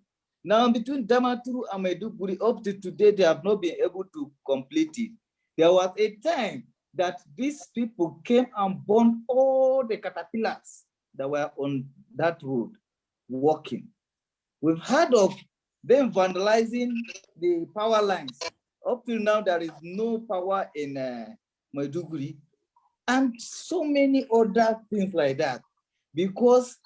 Now between Damaturu and Maiduguri, up to today, they have not been able to complete it. There was a time that these people came and burned all the caterpillars that were on that road walking. We've heard of them vandalizing the power lines. Up till now, there is no power in Maiduguri, and so many other things like that. Because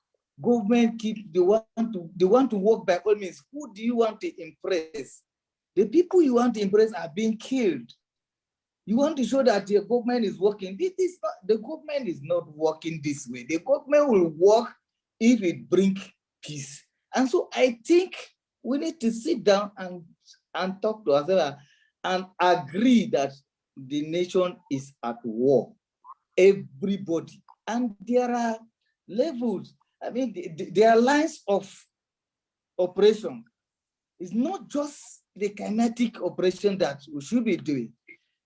government they want to work by all means. Who do you want to impress? The people you want to impress are being killed. You want to show that the government is working. The government is not working this way. The government will work if it brings peace. And so I think we need to sit down and talk to ourselves and agree that the nation is at war. Everybody. And there are levels. I mean, there are lines of operation. It's not just the kinetic operation that we should be doing,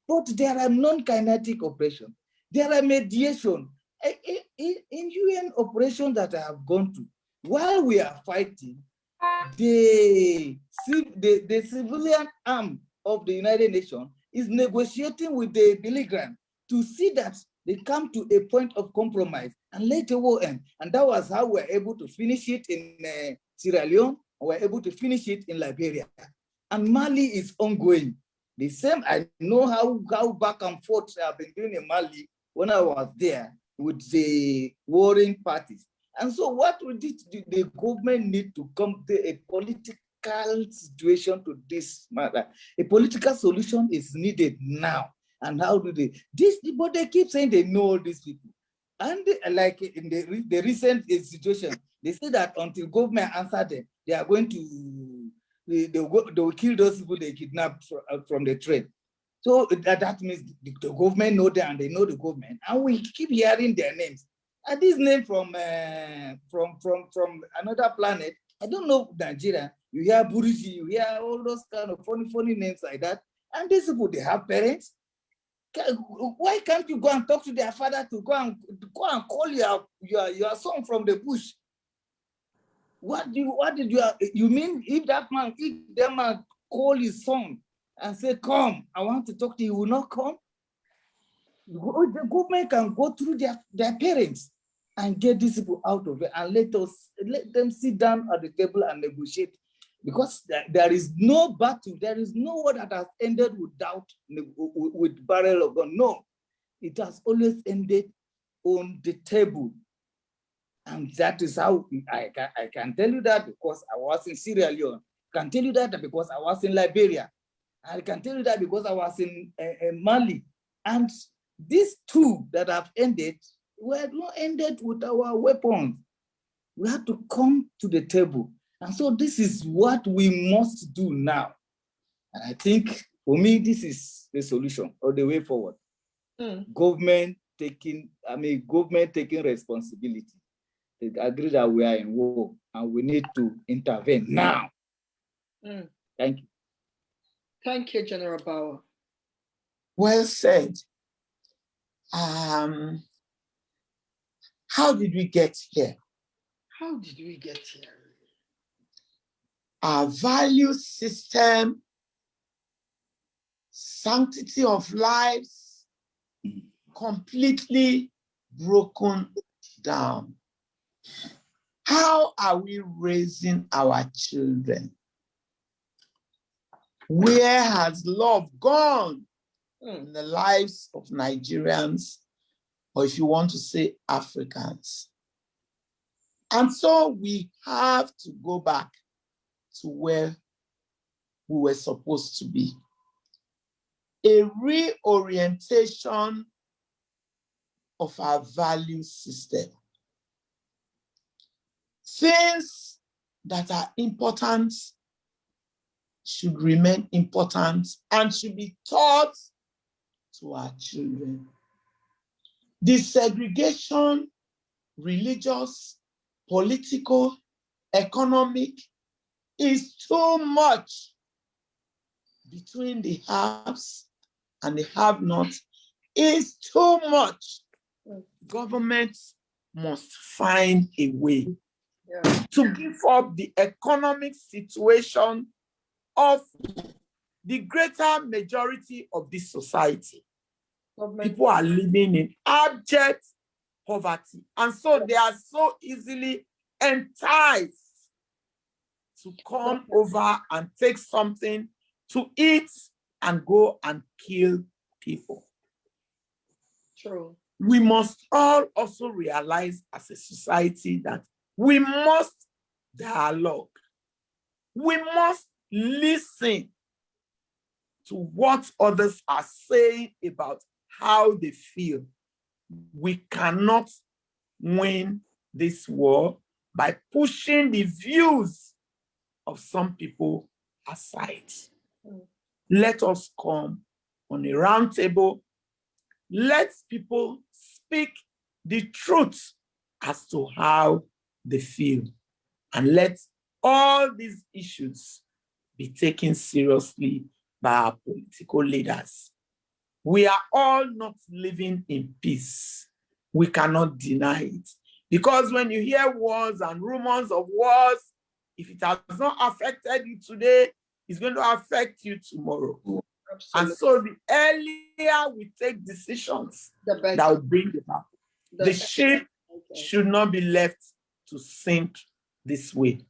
but there are non-kinetic operations. There are mediation. In UN operations that I have gone to, while we are fighting, the civilian arm of the United Nations is negotiating with the belligerent to see that they come to a point of compromise and let the war end. And that was how we're able to finish it in Sierra Leone, and we're able to finish it in Liberia. And Mali is ongoing. The same, I know how back and forth I've been doing in Mali when I was there with the warring parties. And so what we did, the government need to come to a political situation to this matter. A political solution is needed now. And how do they? But they keep saying they know all these people. And like in the recent situation, they say that until government answer them, they are going to, they will kill those people they kidnapped from the train. So that means the government know them and they know the government. And we keep hearing their names. And this name from another planet, I don't know Nigeria, you hear Buriji, you hear all those kind of funny names like that. And these people, they have parents. Why can't you go and talk to their father to go and call your son from the bush? What did you mean if that man call his son and say, come, I want to talk to you, he will not come? The government can go through their parents and get these people out of it and let them sit down at the table and negotiate. Because there is no battle, there is no war that has ended with barrel of gun. No, it has always ended on the table. And that is how I can tell you that because I was in Sierra Leone. I can tell you that because I was in Liberia. I can tell you that because I was in Mali. And these two that have ended were not ended with our weapons. We have to come to the table. And so this is what we must do now. And I think for me, this is the solution or the way forward. Government taking responsibility. They agree that we are in war and we need to intervene now. Thank you. Thank you, General Bauer. Well said. How did we get here? How did we get here? Our value system, sanctity of lives, completely broken down. How are we raising our children? Where has love gone in the lives of Nigerians, or if you want to say Africans? And so we have to go back to where we were supposed to be. A reorientation of our value system. Things that are important should remain important and should be taught to our children. Desegregation, religious, political, economic, is too much between the haves and the have-not is too much. Governments must find a way to give up the economic situation of the greater majority of this society. People are living in abject poverty, and so they are so easily enticed to come over and take something to eat and go and kill people. True. We must all also realize as a society that we must dialogue. We must listen to what others are saying about how they feel. We cannot win this war by pushing the views of some people aside. Let us come on a round table. Let people speak the truth as to how they feel. And let all these issues be taken seriously by our political leaders. We are all not living in peace. We cannot deny it. Because when you hear wars and rumors of wars, if it has not affected you today, it's going to affect you tomorrow. Absolutely. And so the earlier we take decisions that will bring it up, the ship should not be left to sink this way.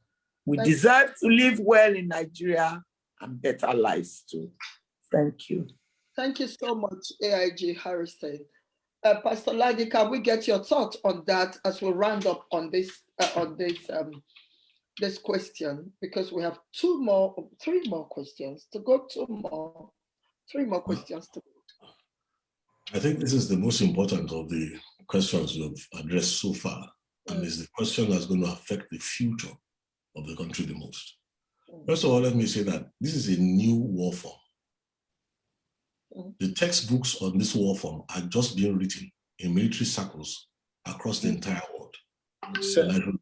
We deserve to live well in Nigeria and better lives too. Thank you. Thank you so much, AIG Harrison. Pastor Ladi, can we get your thoughts on that as we round up on this this question? Because we have three more questions to go. Three more questions to go. I think this is the most important of the questions you've addressed so far, and is the question that's going to affect the future of the country the most. First of all, let me say that this is a new war form. The textbooks on this war form are just being written in military circles across the entire world. Sir. And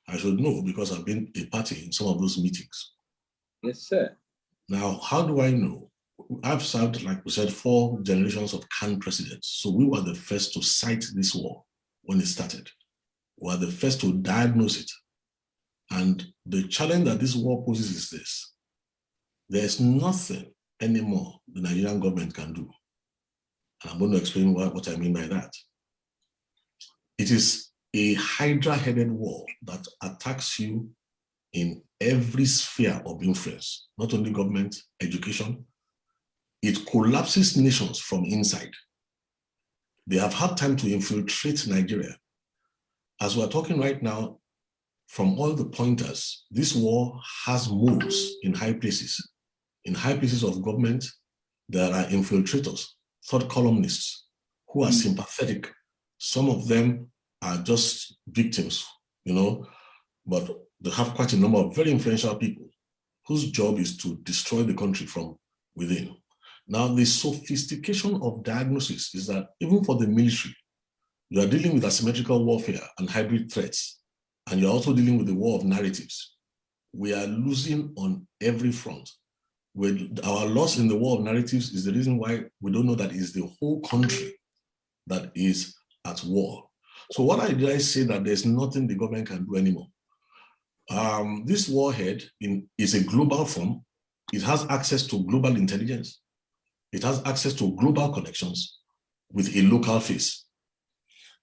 I should know because I've been a party in some of those meetings. Yes, sir. Now, how do I know? I've served, like we said, 4 generations of CAN presidents. So we were the first to cite this war when it started. We were the first to diagnose it. And the challenge that this war poses is this: there's nothing anymore the Nigerian government can do. And I'm going to explain what I mean by that. It is a hydra-headed war that attacks you in every sphere of influence, not only government, education. It collapses nations from inside. They have had time to infiltrate Nigeria. As we're talking right now, from all the pointers, this war has moves in high places. In high places of government, there are infiltrators, third columnists, who are sympathetic. Some of them are just victims, but they have quite a number of very influential people whose job is to destroy the country from within. Now, the sophistication of diagnosis is that even for the military, you are dealing with asymmetrical warfare and hybrid threats, and you're also dealing with the war of narratives. We are losing on every front. Our loss in the war of narratives is the reason why we don't know that it's the whole country that is at war. So what did I say that there's nothing the government can do anymore? This warhead is a global form. It has access to global intelligence. It has access to global connections with a local face.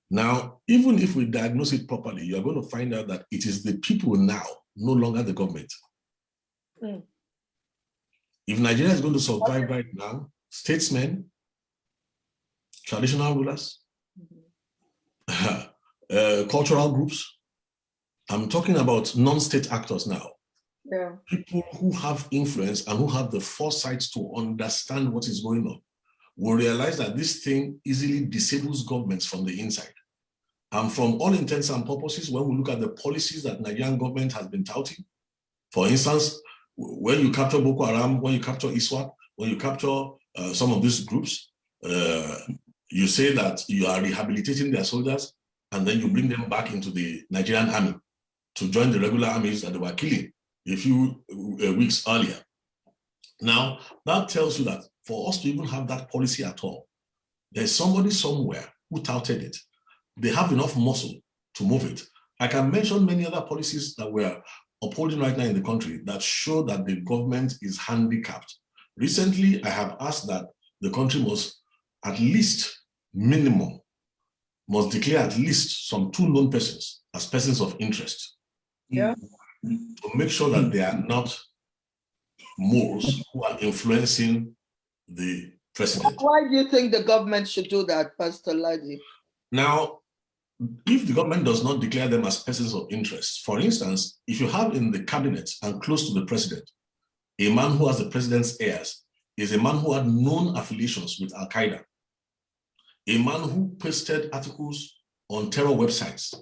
Now, even if we diagnose it properly, you're going to find out that it is the people now, no longer the government. If Nigeria is going to survive right now, statesmen, traditional rulers, cultural groups, I'm talking about non-state actors now. Yeah. People who have influence and who have the foresight to understand what is going on will realize that this thing easily disables governments from the inside. And from all intents and purposes, when we look at the policies that Nigerian government has been touting, for instance, when you capture Boko Haram, when you capture ISWAP, when you capture some of these groups, you say that you are rehabilitating their soldiers, and then you bring them back into the Nigerian army to join the regular armies that they were killing a few weeks earlier. Now, that tells you that for us to even have that policy at all, there's somebody somewhere who touted it. They have enough muscle to move it. I can mention many other policies that we're upholding right now in the country that show that the government is handicapped. Recently, I have asked that the country must at least minimum, must declare at least some 2 known persons as persons of interest. Yeah. To make sure that they are not moles who are influencing the president. Why do you think the government should do that, Pastor Ladi? Now, if the government does not declare them as persons of interest, for instance, if you have in the cabinet and close to the president, a man who has the president's heirs is a man who had known affiliations with Al-Qaeda, a man who pasted articles on terror websites,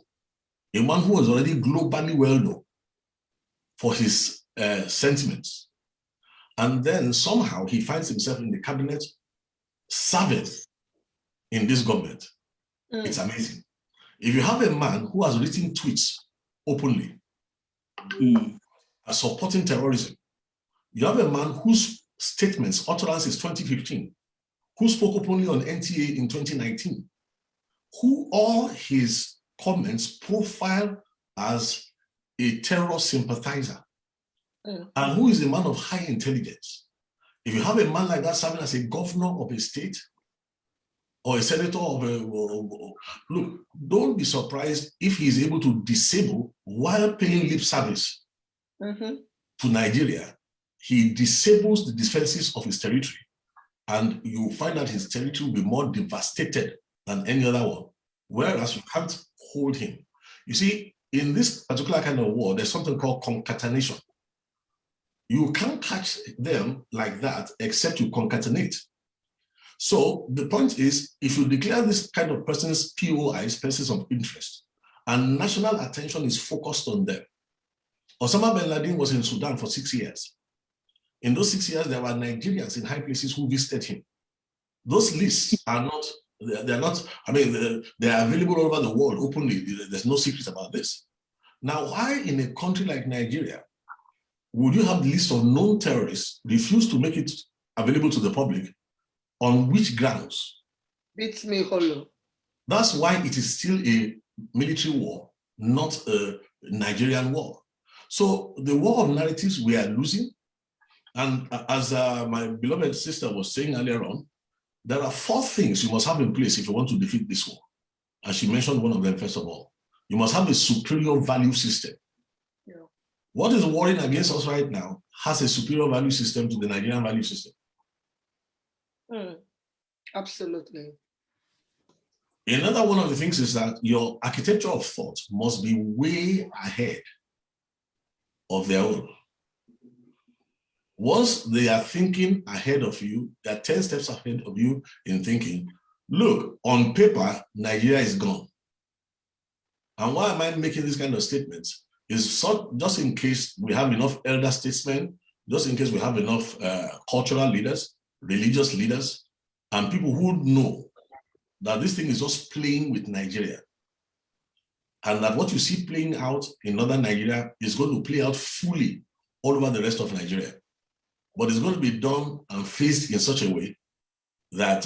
a man who was already globally well known for his sentiments. And then somehow he finds himself in the cabinet serving in this government. It's amazing. If you have a man who has written tweets openly supporting terrorism, you have a man whose statements, utterance is 2015, who spoke openly on NTA in 2019, who all his comments profile as a terror sympathizer, and who is a man of high intelligence. If you have a man like that serving as a governor of a state or a senator of a, look, don't be surprised if he is able to disable while paying lip service to Nigeria. He disables the defenses of his territory, and you find that his territory will be more devastated than any other one, whereas you can't hold him. You see, in this particular kind of war, there's something called concatenation. You can't catch them like that except you concatenate. So the point is, if you declare this kind of persons POIs, persons of interest, and national attention is focused on them. Osama bin Laden was in Sudan for 6 years. In those 6 years, there were Nigerians in high places who visited him. Those lists are not, they're not, I mean, they are available all over the world openly. There's no secrets about this. Now, why in a country like Nigeria would you have the list of known terrorists, refuse to make it available to the public? On which grounds? Beats me hollow. That's why it is still a military war, not a Nigerian war. So the war of narratives we are losing. And as my beloved sister was saying earlier on, there are 4 things you must have in place if you want to defeat this war. And she mentioned one of them first of all. You must have a superior value system. Yeah. What is warring against us right now has a superior value system to the Nigerian value system. Absolutely. Another one of the things is that your architecture of thought must be way ahead of their own. Once they are thinking ahead of you, they are 10 steps ahead of you in thinking, look, on paper, Nigeria is gone. And why am I making this kind of statements? Is just in case we have enough elder statesmen, just in case we have enough cultural leaders, religious leaders, and people who know that this thing is just playing with Nigeria. And that what you see playing out in northern Nigeria is going to play out fully all over the rest of Nigeria. But it's going to be done and faced in such a way that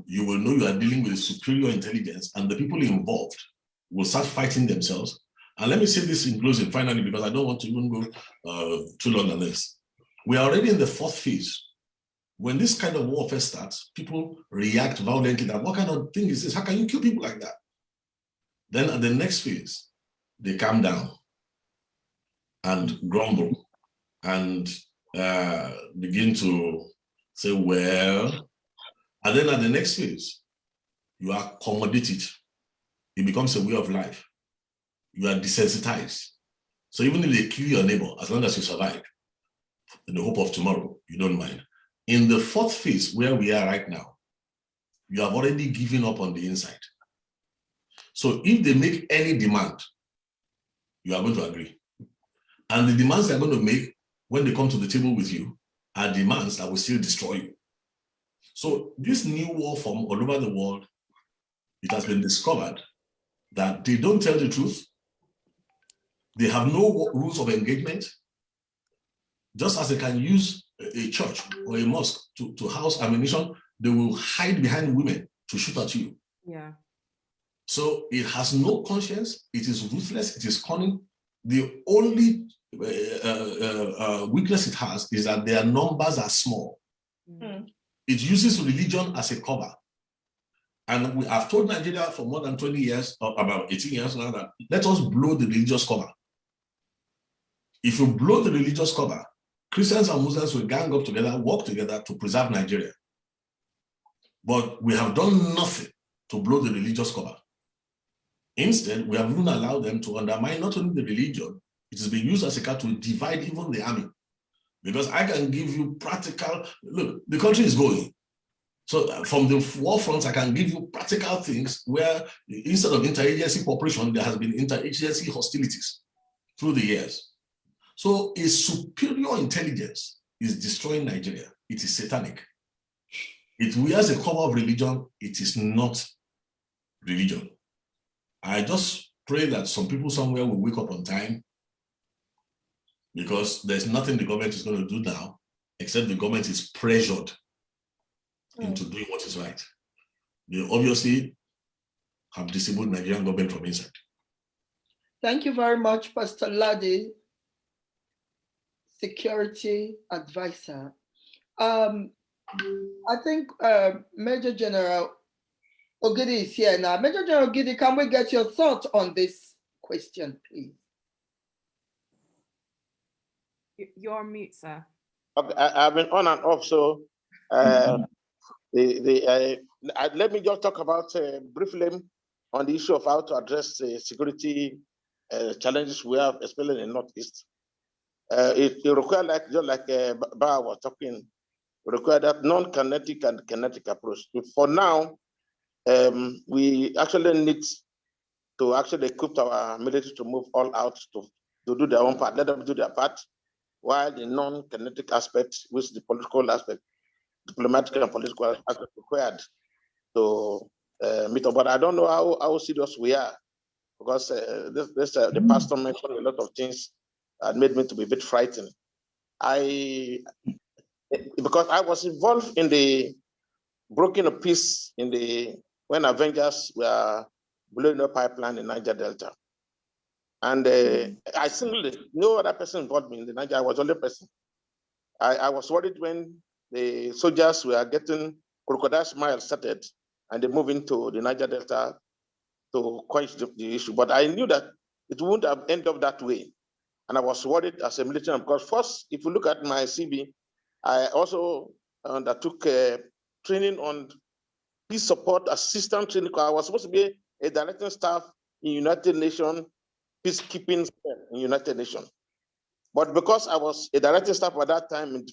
you will know you are dealing with superior intelligence, and the people involved will start fighting themselves. And let me say this in closing, finally, because I don't want to even go too long on this. We are already in the 4th phase. When this kind of warfare starts, people react violently. That what kind of thing is this? How can you kill people like that? Then at the next phase, they calm down and grumble and begin to say, well, and then at the next phase, you accommodate it. It becomes a way of life. You are desensitized. So even if they kill your neighbor, as long as you survive, in the hope of tomorrow, you don't mind. In the 4th phase, where we are right now, you have already given up on the inside. So if they make any demand, you are going to agree. And the demands they're going to make when they come to the table with you are demands that will still destroy you. So this new war from all over the world, it has been discovered that they don't tell the truth. They have no rules of engagement. Just as they can use a church or a mosque to house ammunition, they will hide behind women to shoot at you. Yeah. So it has no conscience. It is ruthless. It is cunning. The only weakness it has is that their numbers are small. It uses religion as a cover. And we have told Nigeria for more than 20 years, or about 18 years now, that let us blow the religious cover. If you blow the religious cover, Christians and Muslims will gang up together, work together to preserve Nigeria. But we have done nothing to blow the religious cover. Instead, we have even allowed them to undermine not only the religion, it is being used as a card to divide even the army. Because I can give you practical, look, the country is going. So from the forefront, I can give you practical things where instead of interagency cooperation, there has been interagency hostilities through the years. So a superior intelligence is destroying Nigeria. It is satanic. It wears a cover of religion. It is not religion. I just pray that some people somewhere will wake up on time, because there's nothing the government is going to do now, except the government is pressured into doing what is right. They obviously have disabled Nigerian government from inside. Thank you very much, Pastor Ladi, security advisor. I think Major General Ogidi is here now. Major General Ogidi, can we get your thoughts on this question, please? You're on mute, sir. Okay, I've been on and off, so let me just talk about briefly on the issue of how to address the security challenges we have, especially in the Northeast. It requires, just like Ba was talking, require that non-kinetic and kinetic approach. For now, we actually need to actually equip our military to move all out to do their own part, let them do their part, while the non-kinetic aspect, which is the political aspect, diplomatic and political aspect required to meet up. But I don't know how serious we are, because the pastor mentioned a lot of things that made me to be a bit frightened. Because I was involved in the breaking of peace when Avengers were blowing up pipeline in Niger Delta. And I singly, no other person involved me in the Niger. I was the only person. I was worried when the soldiers were getting crocodile smile started and they moved into the Niger Delta to quench the issue. But I knew that it wouldn't have ended up that way. And I was worried as a military, because first, if you look at my CV, I also undertook training on peace support assistant training. I was supposed to be a directing staff in United Nations peacekeeping in United Nations. But because I was a directing staff at that time in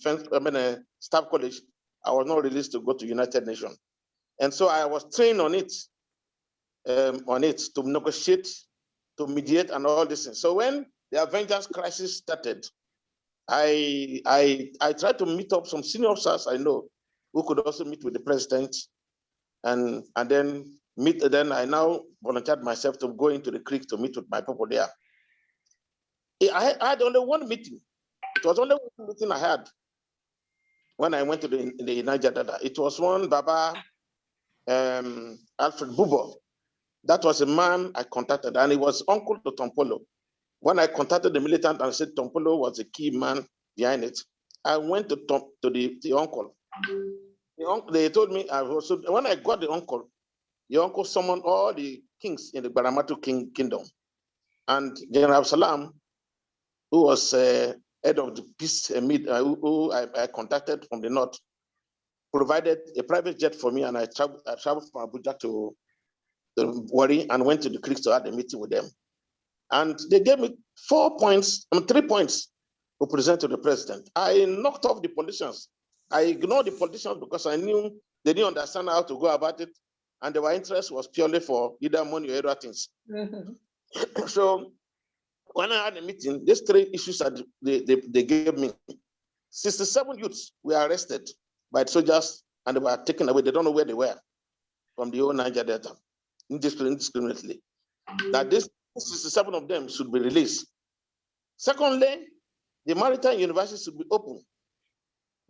staff college, I was not released to go to United Nations. And so I was trained on it to negotiate, to mediate and all this. So when the Avengers crisis started, I tried to meet up some senior officers I know who could also meet with the president, and then meet. Then I now volunteered myself to go into the creek to meet with my people there. I had only one meeting. It was only one meeting I had when I went to the Niger Delta. It was one Baba Alfred Bubo. That was a man I contacted, and he was uncle to Tompolo. When I contacted the militant and said Tompolo was the key man behind it, I went to the uncle. They told me, when I got the uncle summoned all the kings in the Baramatu kingdom. And General Salam, who was head of the peace, who I contacted from the north, provided a private jet for me, and I traveled from Abuja to Wari and went to the creeks to have a meeting with them. And they gave me 3 points to present to the president. I knocked off the politicians. I ignored the politicians because I knew they didn't understand how to go about it, and their interest was purely for either money or other things. So when I had a meeting, these 3 issues that they gave me, 67 youths were arrested by the soldiers and they were taken away. They don't know where they were from the whole Niger Delta, indiscriminately. That this 67 of them should be released. Secondly, the maritime university should be open.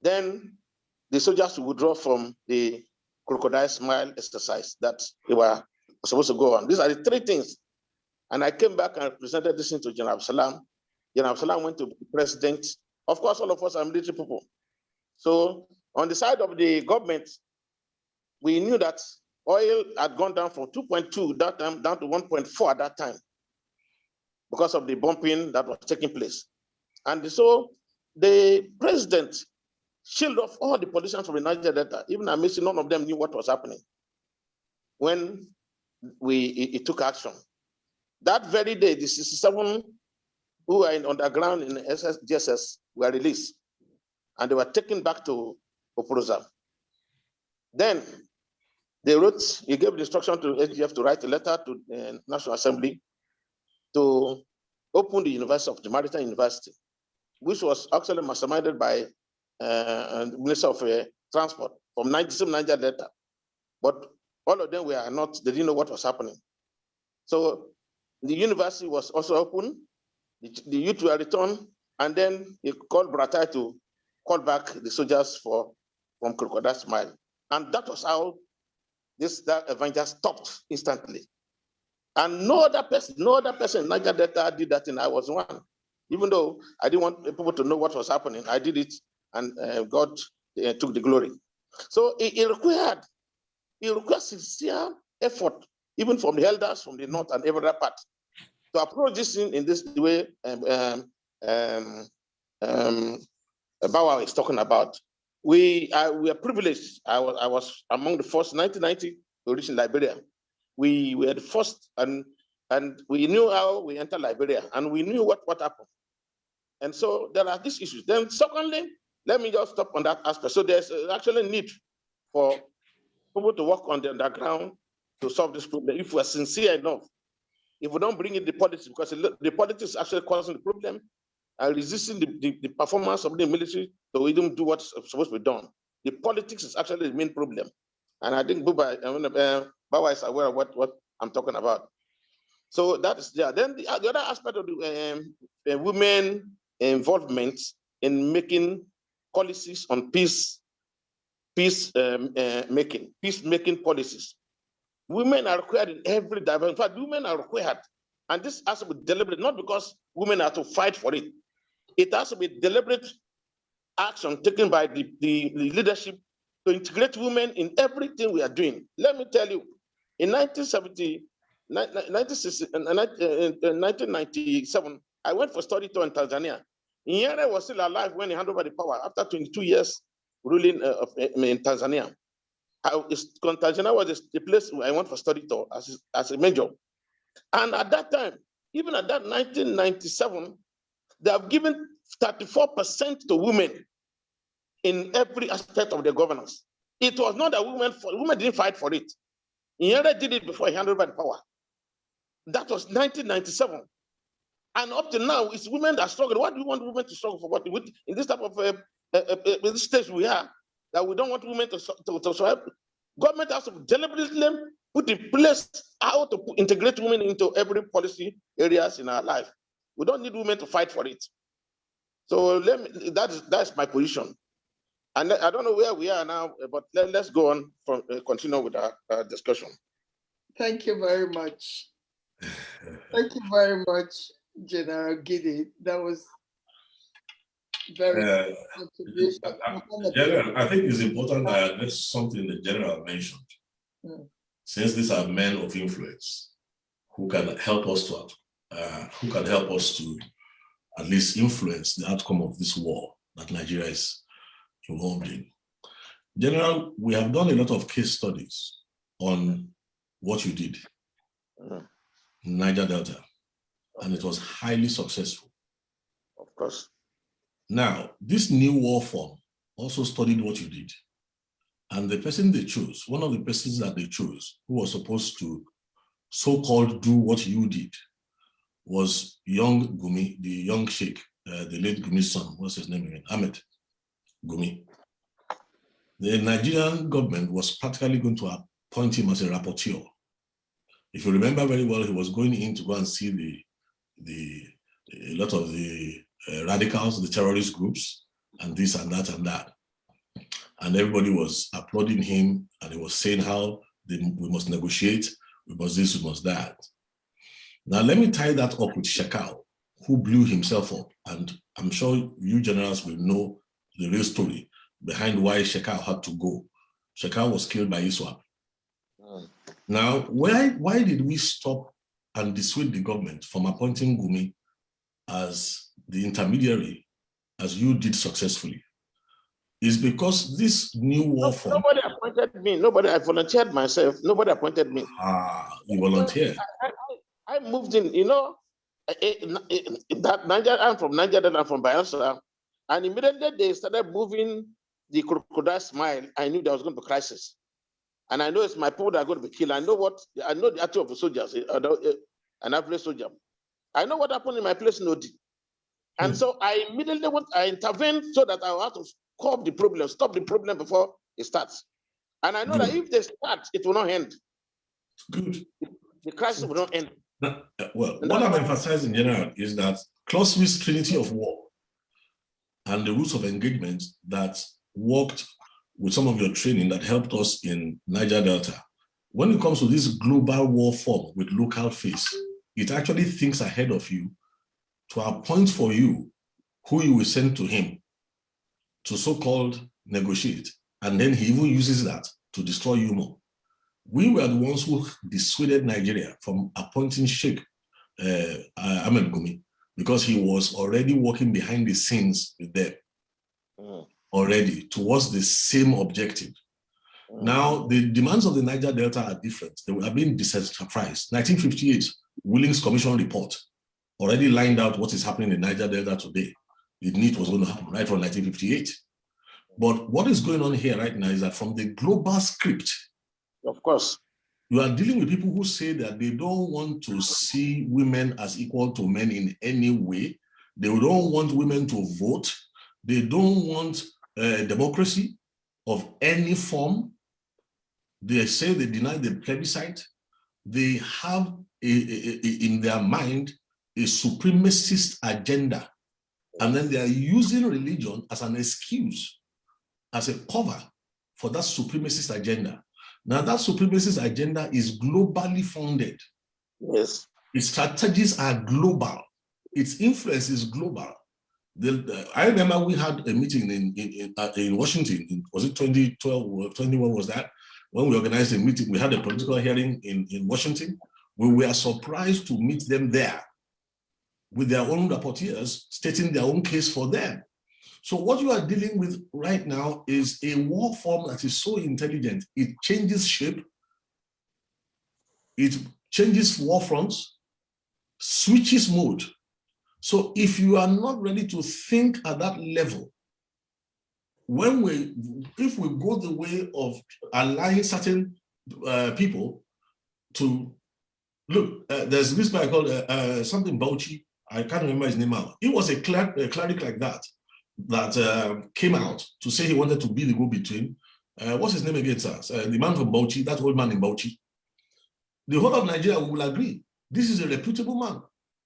then the soldiers would withdraw from the crocodile smile exercise that they were supposed to go on. These are the three things. And I came back and presented this to General Absalam. General Absalam went to the president. Of course, all of us are military people. So on the side of the government, we knew that oil had gone down from 2.2 that time down to 1.4 at that time because of the bumping that was taking place. And so the president shielded off all the politicians from the Niger Delta. Even amidst, none of them knew what was happening when he took action. That very day, the 67 who were in underground in GSS were released, and they were taken back to Oporoza. Then they wrote, he gave the instruction to SGF to write a letter to the National Assembly to open the University of the Maritime University, which was actually masterminded by the Minister of Transport from Niger Delta. But all of them were not, they didn't know what was happening. So the university was also open, the youth were returned, and then he called Buratai to call back the soldiers from Crocodile Smile. And that was how that Avenger stopped instantly. And no other person in Niger Delta did that, and I was one. Even though I didn't want people to know what was happening, I did it, and God took the glory. So it required sincere effort, even from the elders from the north and every other part, to approach this in this way Bawa is talking about. We are privileged. I was among the first 1990 to reach in Liberia. We were the first, and we knew how we entered Liberia, and we knew what happened. And so there are these issues. Then secondly, let me just stop on that aspect. So there's actually a need for people to work on the underground to solve this problem. If we're sincere enough, if we don't bring in the politics, because the politics is actually causing the problem and resisting the performance of the military to even do what's supposed to be done. The politics is actually the main problem. And I think Bawa is aware of what I'm talking about. So that is there. Then the other aspect of the women involvement in making policies on peacemaking policies. Women are required in every dimension. In fact, women are required. And this has to be deliberate, not because women have to fight for it. It has to be deliberate action taken by the leadership to integrate women in everything we are doing. Let me tell you, in 1997, I went for study tour in Tanzania. Nyerere was still alive when he handed over the power after 22 years ruling in Tanzania. Tanzania was the place where I went for study tour as a major. And at that time, even at that 1997, they have given 34% to women in every aspect of their governance. It was not that women didn't fight for it. Nyerere did it before he handed over the power. That was 1997. And up to now, it's women that struggle. What do you want women to struggle for? What in this type of this stage we are, that we don't want women to survive? Government has to deliberately put in place how to integrate women into every policy areas in our life. We don't need women to fight for it. So that's my position. And I don't know where we are now, but let's go on from continue with our discussion. Thank you very much. Thank you very much, General Gidi. That was very contribution. General, I think it's important that I address something the General mentioned. Since these are men of influence who can help us to at least influence the outcome of this war that Nigeria is involved in. General, we have done a lot of case studies on what you did in Niger Delta, and it was highly successful. Of course. Now, this new war form also studied what you did. And the person they chose, one of the persons that they chose, who was supposed to so-called do what you did, was young Gumi, the young sheikh, the late Gumi's son. What's his name again? Ahmed Gumi. The Nigerian government was practically going to appoint him as a rapporteur. If you remember very well, he was going in to go and see a lot of the radicals, the terrorist groups, and this and that and that. And everybody was applauding him, and he was saying how we must negotiate, we must this, we must that. Now, let me tie that up with Shekau, who blew himself up. And I'm sure you generals will know the real story behind why Shekau had to go. Shekau was killed by ISWAP. Now, why did we stop and dissuade the government from appointing Gumi as the intermediary, as you did successfully? Is because this new war form. Nobody appointed me. Nobody. I volunteered myself. Nobody appointed me. You volunteered. I moved in. You know, that Niger. I'm from Niger. Then I'm from Bayelsa, and immediately they started moving the Crocodile Smile. I knew there was going to be a crisis, and I know it's my people that are going to be killed. I know the attitude of the soldiers. An average soldier. I know what happened in my place in Odi, and so I immediately I intervened so that I will have to stop the problem before it starts. And I know that if they start, it will not end. Good. The crisis will not end. Well, what I'm emphasizing, General, is that Clausewitz's Trinity of War and the rules of engagement that worked with some of your training that helped us in Niger Delta. When it comes to this global war form with local face, it actually thinks ahead of you to appoint for you who you will send to him to so-called negotiate. And then he even uses that to destroy you more. We were the ones who dissuaded Nigeria from appointing Sheikh Ahmed Gumi because he was already working behind the scenes with them already towards the same objective. Now, the demands of the Niger Delta are different. They are being decentralized. 1958, Willings Commission report already lined out what is happening in Niger Delta today. It knew it was going to happen right from 1958. But what is going on here right now is that from the global script, of course, you are dealing with people who say that they don't want to see women as equal to men in any way. They don't want women to vote. They don't want democracy of any form. They say they deny the plebiscite. They have in their mind a supremacist agenda. And then they are using religion as an excuse, as a cover for that supremacist agenda. Now, that supremacist agenda is globally funded. Yes. Its strategies are global. Its influence is global. I remember we had a meeting in Washington, was it 2012 or 21 was that? When we organized a meeting, we had a political hearing in Washington. We were surprised to meet them there with their own rapporteurs stating their own case for them. So what you are dealing with right now is a war form that is so intelligent. It changes shape, it changes war fronts, switches mode. So if you are not ready to think at that level, if we go the way of allowing certain people to, look, there's this guy called something Bauchi, I can't remember his name now. He was a cleric like that came out to say he wanted to be the go-between. What's his name again, sir? The man from Bauchi, that old man in Bauchi. The whole of Nigeria will agree. This is a reputable man.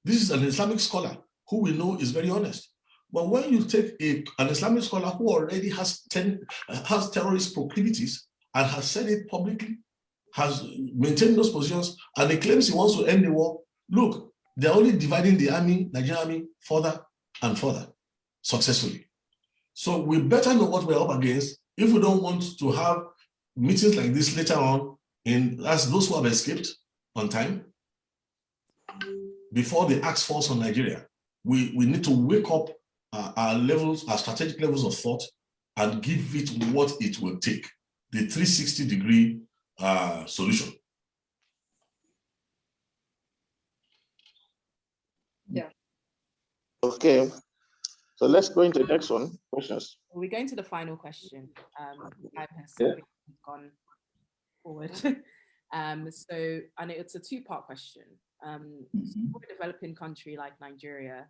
This is an Islamic scholar who we know is very honest. But when you take an Islamic scholar who already has terrorist proclivities and has said it publicly, has maintained those positions, and he claims he wants to end the war, look, they're only dividing the army, Nigerian army, further and further successfully. So we better know what we're up against if we don't want to have meetings like this later on as those who have escaped on time before the axe falls on Nigeria. We need to wake up our strategic levels of thought and give it what it will take, the 360-degree solution. Yeah. Okay. So let's go into the next one. Questions. We're going to the final question. Time has gone forward. So, and it's a two-part question. For a developing country like Nigeria,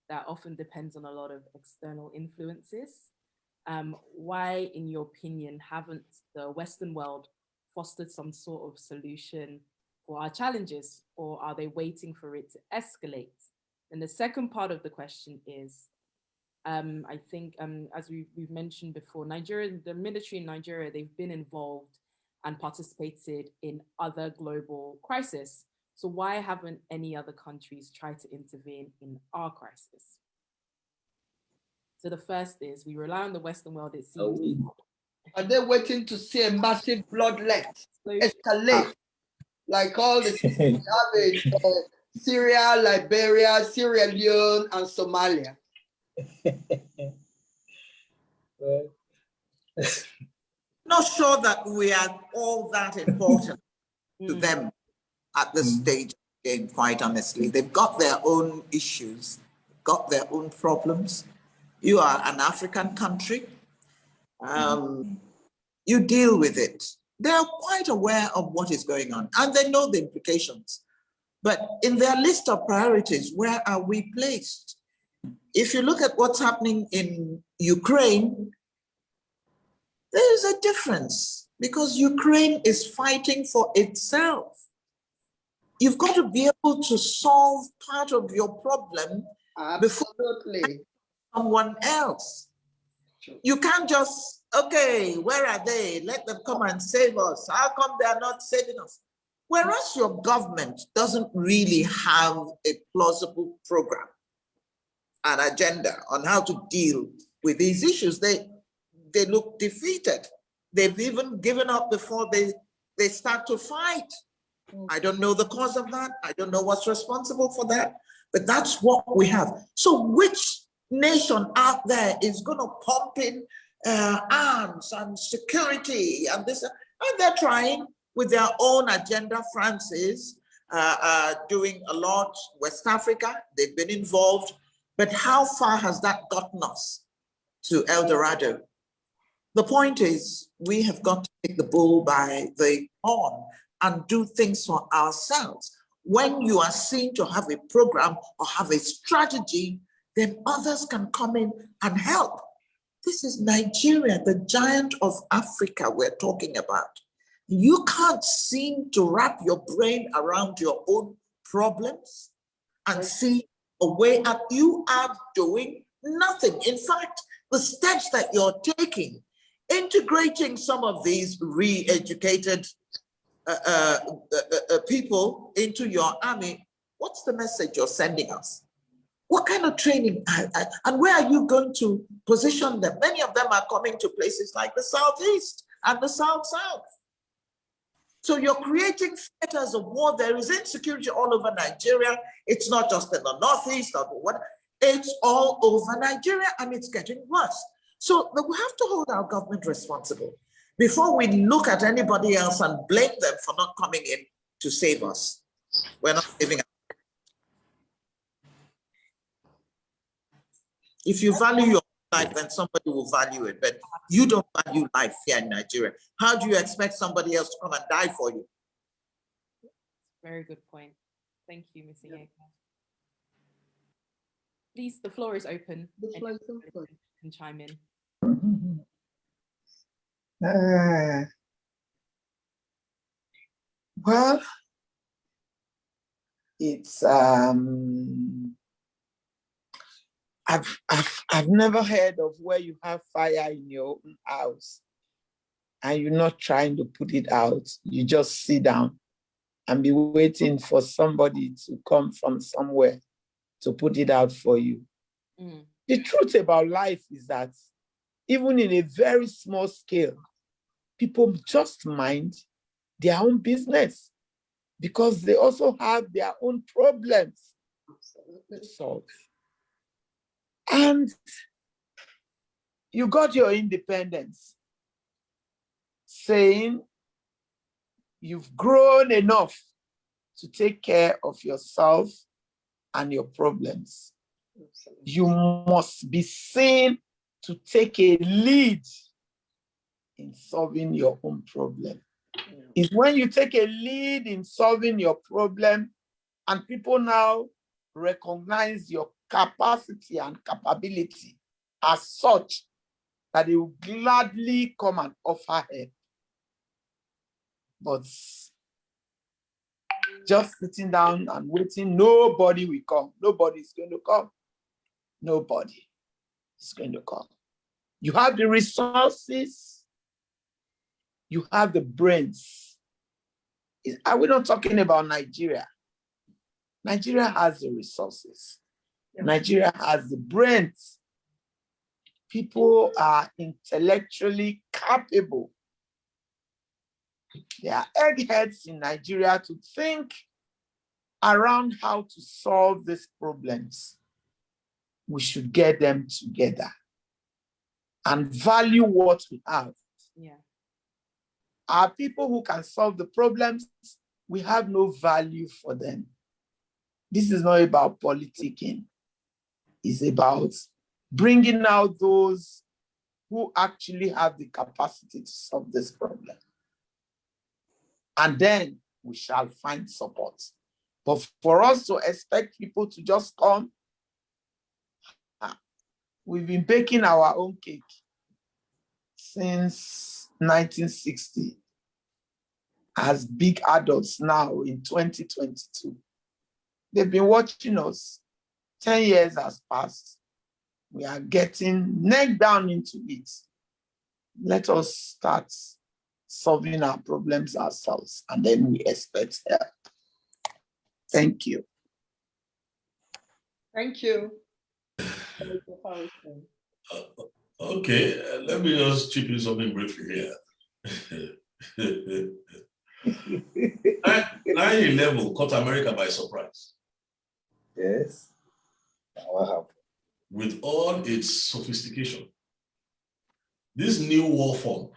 that often depends on a lot of external influences. Why, in your opinion, haven't the Western world fostered some sort of solution for our challenges, or are they waiting for it to escalate? And the second part of the question is, I think, as we've mentioned before, Nigeria, the military in Nigeria, they've been involved and participated in other global crises. So why haven't any other countries tried to intervene in our crisis? So the first is we rely on the Western world, it seems. Are they waiting to see a massive bloodlet escalate like all the things we have in Syria, Liberia, Sierra Leone, and Somalia? Not sure that we are all that important to them at this stage, again, quite honestly. They've got their own issues, got their own problems. You are an African country. You deal with it. They are quite aware of what is going on and they know the implications. But in their list of priorities, where are we placed? If you look at what's happening in Ukraine, there is a difference because Ukraine is fighting for itself. You've got to be able to solve part of your problem before someone else. You can't just, okay, where are they? Let them come and save us. How come they are not saving us? Whereas your government doesn't really have a plausible program, an agenda on how to deal with these issues, they look defeated. They've even given up before they start to fight. I don't know the cause of that. I don't know what's responsible for that, but that's what we have. So which nation out there is going to pump in arms and security and this? And they're trying with their own agenda. France is doing a lot. West Africa, they've been involved. But how far has that gotten us to El Dorado? The point is, we have got to take the bull by the horn and do things for ourselves. When you are seen to have a program or have a strategy, then others can come in and help. This is Nigeria, the giant of Africa we're talking about. You can't seem to wrap your brain around your own problems and see a way out. You are doing nothing. In fact, the steps that you're taking, integrating some of these re-educated people into your army, what's the message you're sending us? What kind of training? And where are you going to position them? Many of them are coming to places like the Southeast and the South-South. So you're creating theaters of war. There is insecurity all over Nigeria. It's not just in the Northeast or what. It's all over Nigeria and it's getting worse. So we have to hold our government responsible before we look at anybody else and blame them for not coming in to save us. We're not saving us. If you value your life, then somebody will value it. But you don't value life here in Nigeria. How do you expect somebody else to come and die for you? Very good point. Thank you, Ms. Onyeka. Please, the floor is open. The floor is open. Can chime in. Well, it's I've never heard of where you have fire in your own house and you're not trying to put it out. You just sit down and be waiting for somebody to come from somewhere to put it out for you. The truth about life is that even in a very small scale, people just mind their own business because they also have their own problems to solve. And you got your independence, saying you've grown enough to take care of yourself and your problems. You must be seen to take a lead in solving your own problem. It's when you take a lead in solving your problem and people now recognize your capacity and capability as such that they will gladly come and offer help. But just sitting down and waiting, nobody will come. Nobody's going to come. Nobody. It's going to come. You have the resources. You have the brains. Are we not talking about Nigeria? Nigeria has the resources. Nigeria has the brains. People are intellectually capable. There are eggheads in Nigeria to think around how to solve these problems. We should get them together and value what we have. Yeah. Our people who can solve the problems, we have no value for them. This is not about politicking. It's about bringing out those who actually have the capacity to solve this problem. And then we shall find support. But for us to expect people to just come, we've been baking our own cake since 1960 as big adults now in 2022. They've been watching us. 10 years has passed. We are getting neck down into it. Let us start solving our problems ourselves, and then we expect help. Thank you. Thank you. Okay, let me just chip in something briefly here. 9/11 caught America by surprise. Yes. What happened? With all its sophistication. This new war form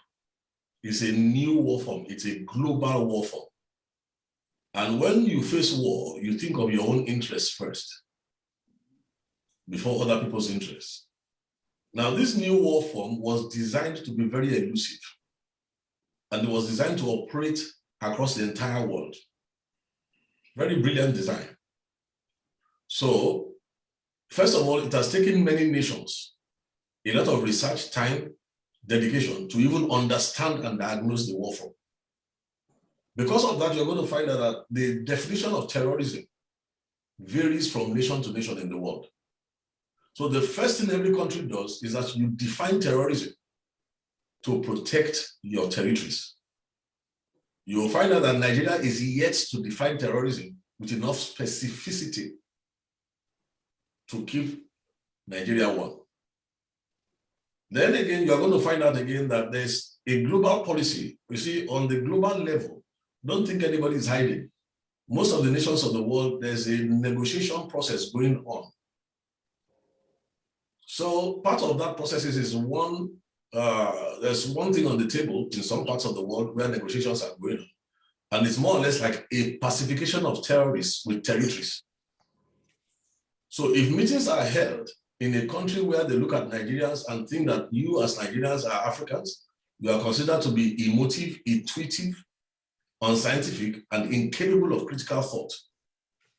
is a new war form. It's a global war form. And when you face war, you think of your own interests first, before other people's interests. Now, this new war form was designed to be very elusive, and it was designed to operate across the entire world. Very brilliant design. So, first of all, it has taken many nations a lot of research, time, dedication to even understand and diagnose the war form. Because of that, you're going to find out that the definition of terrorism varies from nation to nation in the world. So the first thing every country does is that you define terrorism to protect your territories. You'll find out that Nigeria is yet to define terrorism with enough specificity to keep Nigeria one. Then again, you're going to find out again that there's a global policy. You see, on the global level, don't think anybody is hiding. Most of the nations of the world, there's a negotiation process going on. So part of that process is one, there's one thing on the table in some parts of the world where negotiations are going on. And it's more or less like a pacification of terrorists with territories. So if meetings are held in a country where they look at Nigerians and think that you as Nigerians are Africans, you are considered to be emotive, intuitive, unscientific, and incapable of critical thought.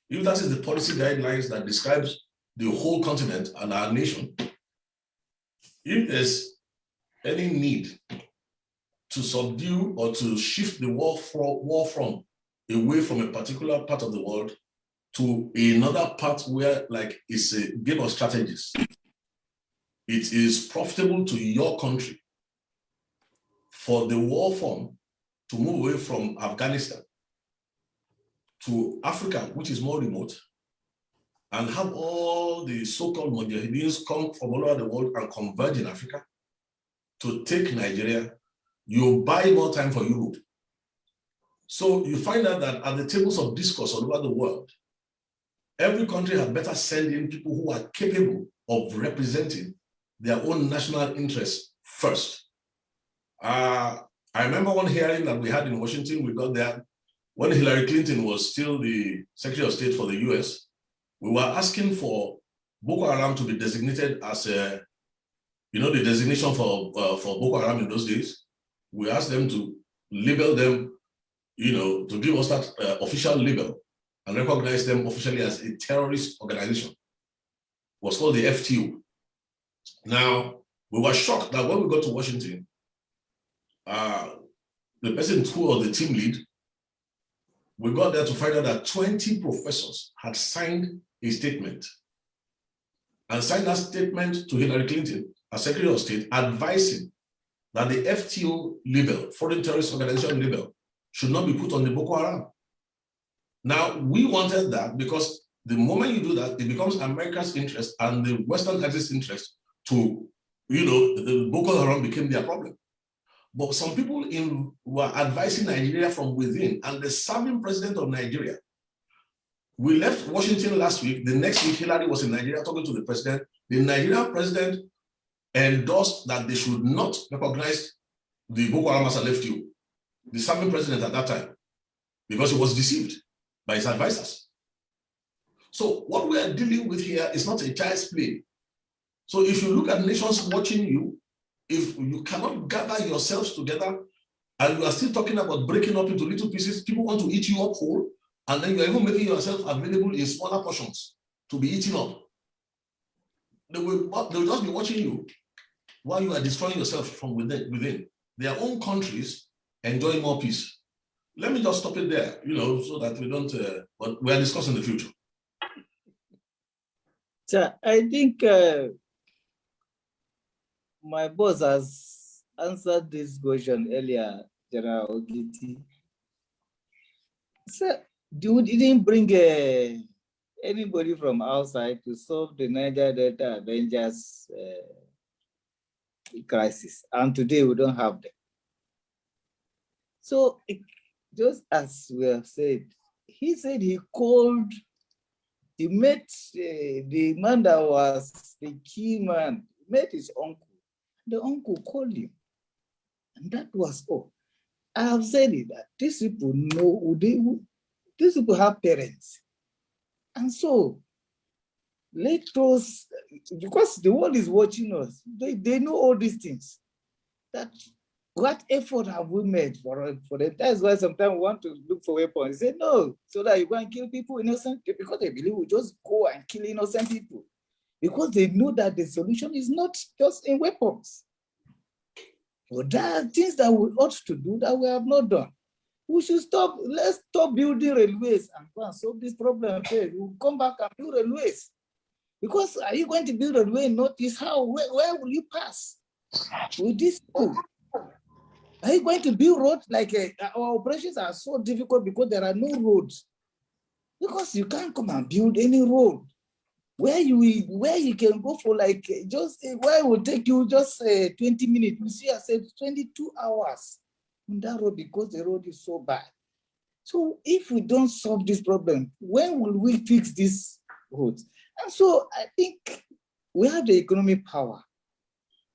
If that is the policy guidelines that describes the whole continent and our nation, if there's any need to subdue or to shift the war from away from a particular part of the world to another part where, like, it's a game of strategies, it is profitable to your country for the war form to move away from Afghanistan to Africa, which is more remote, and have all the so-called Mujahideen come from all over the world and converge in Africa to take Nigeria. You buy more time for Europe. So you find out that at the tables of discourse all over the world, every country had better send in people who are capable of representing their own national interests first. I remember one hearing that we had in Washington. We got there when Hillary Clinton was still the Secretary of State for the US. We were asking for Boko Haram to be designated as a, the designation for Boko Haram in those days. We asked them to label them, to give us that official label and recognize them officially as a terrorist organization. It was called the FTO. Now, we were shocked that when we got to Washington, the person who was the team lead, we got there to find out that 20 professors had signed a statement and signed that statement to Hillary Clinton as Secretary of State, advising that the FTO label, Foreign Terrorist Organization label, should not be put on the Boko Haram. Now, we wanted that because the moment you do that, it becomes America's interest and the Western axis interest to, the Boko Haram became their problem. But some people were advising Nigeria from within, and the serving president of Nigeria, we left Washington last week. The next week, Hillary was in Nigeria talking to the president. The Nigerian president endorsed that they should not recognize the Boko Haram as an FTO, the serving president at that time, because he was deceived by his advisors. So what we are dealing with here is not a child's play. So if you look at nations watching you, if you cannot gather yourselves together and you are still talking about breaking up into little pieces, people want to eat you up whole, and then you're even making yourself available in smaller portions to be eaten up. They will just be watching you while you are destroying yourself from within. Their own countries enjoy more peace. Let me just stop it there, so that we don't, but we are discussing the future. So I think my boss has answered this question earlier, General Ogiti. So you didn't bring anybody from outside to solve the Niger Delta Avengers crisis, and today we don't have them. So just as we have said, he said he called, he met the man that was the key man, met his uncle. The uncle called him, and that was all. I have said it, that these people know, these people have parents. And so let us, because the world is watching us, they know all these things. That what effort have we made for them? That's why sometimes we want to look for weapons. They say no, so that you go and kill people innocent, because they believe we just go and kill innocent people. Because they know that the solution is not just in weapons. But there are things that we ought to do that we have not done. We should stop, let's stop building railways and go and solve this problem. We'll come back and build railways. Because are you going to build a railway in Northeast? How? Where will you pass with this school? Are you going to build roads? Like our operations are so difficult because there are no roads. Because you can't come and build any road where you can go for like where it will take you just 20 minutes. You see, I said 22 hours on that road because the road is so bad. So if we don't solve this problem, when will we fix these roads? And so I think we have the economic power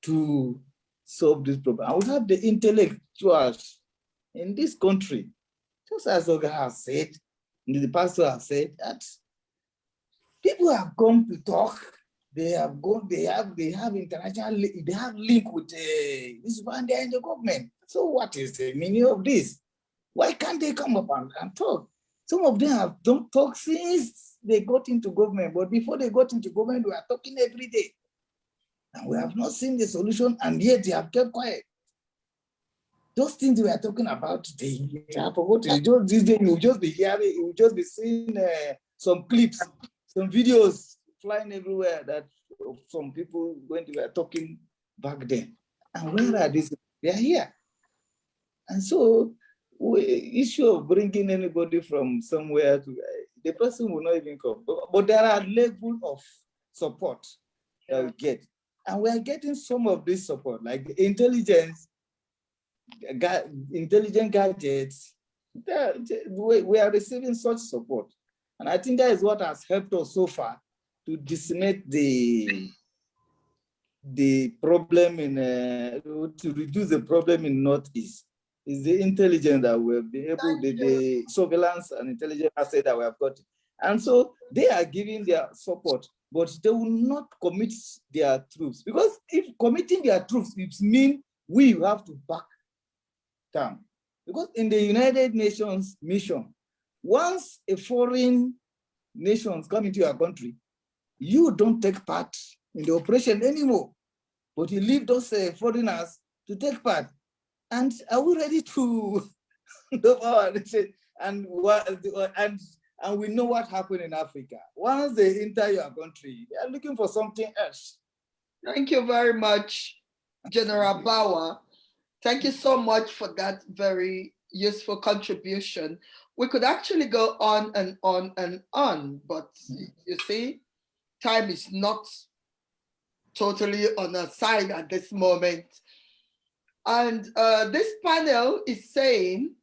to solve this problem. And we have the intellectuals in this country, just as Oga has said, the pastor has said, that people have come to talk. They have international, they have link with this one there in the government. So what is the meaning of this? Why can't they come up and talk? Some of them have don't talk since they got into government, but before they got into government, we are talking every day. And we have not seen the solution, and yet they have kept quiet. Those things we are talking about today, they have forgotten. These days you will just be hearing, you will just be seeing some clips, some videos flying everywhere that some people were talking back then. And where are these? They are here. And so, issue of bringing anybody from somewhere to the person will not even come. But there are levels of support that we get. And we are getting some of this support, like intelligent gadgets. We are receiving such support. And I think that is what has helped us so far to disseminate the problem to reduce the problem in Northeast. Is the intelligence that we'll be able, the surveillance and intelligence asset that we have got. And so they are giving their support, but they will not commit their troops. Because if committing their troops, it means we have to back down. Because in the United Nations mission, once a foreign nation comes into your country, you don't take part in the operation anymore, but you leave those foreigners to take part. And are we ready to and And we know what happened in Africa. Once they enter your country, they are looking for something else. Thank you very much, General Bauer. Thank you so much for that very useful contribution. We could actually go on and on and on, but you see, time is not totally on our side at this moment. And this panel is saying,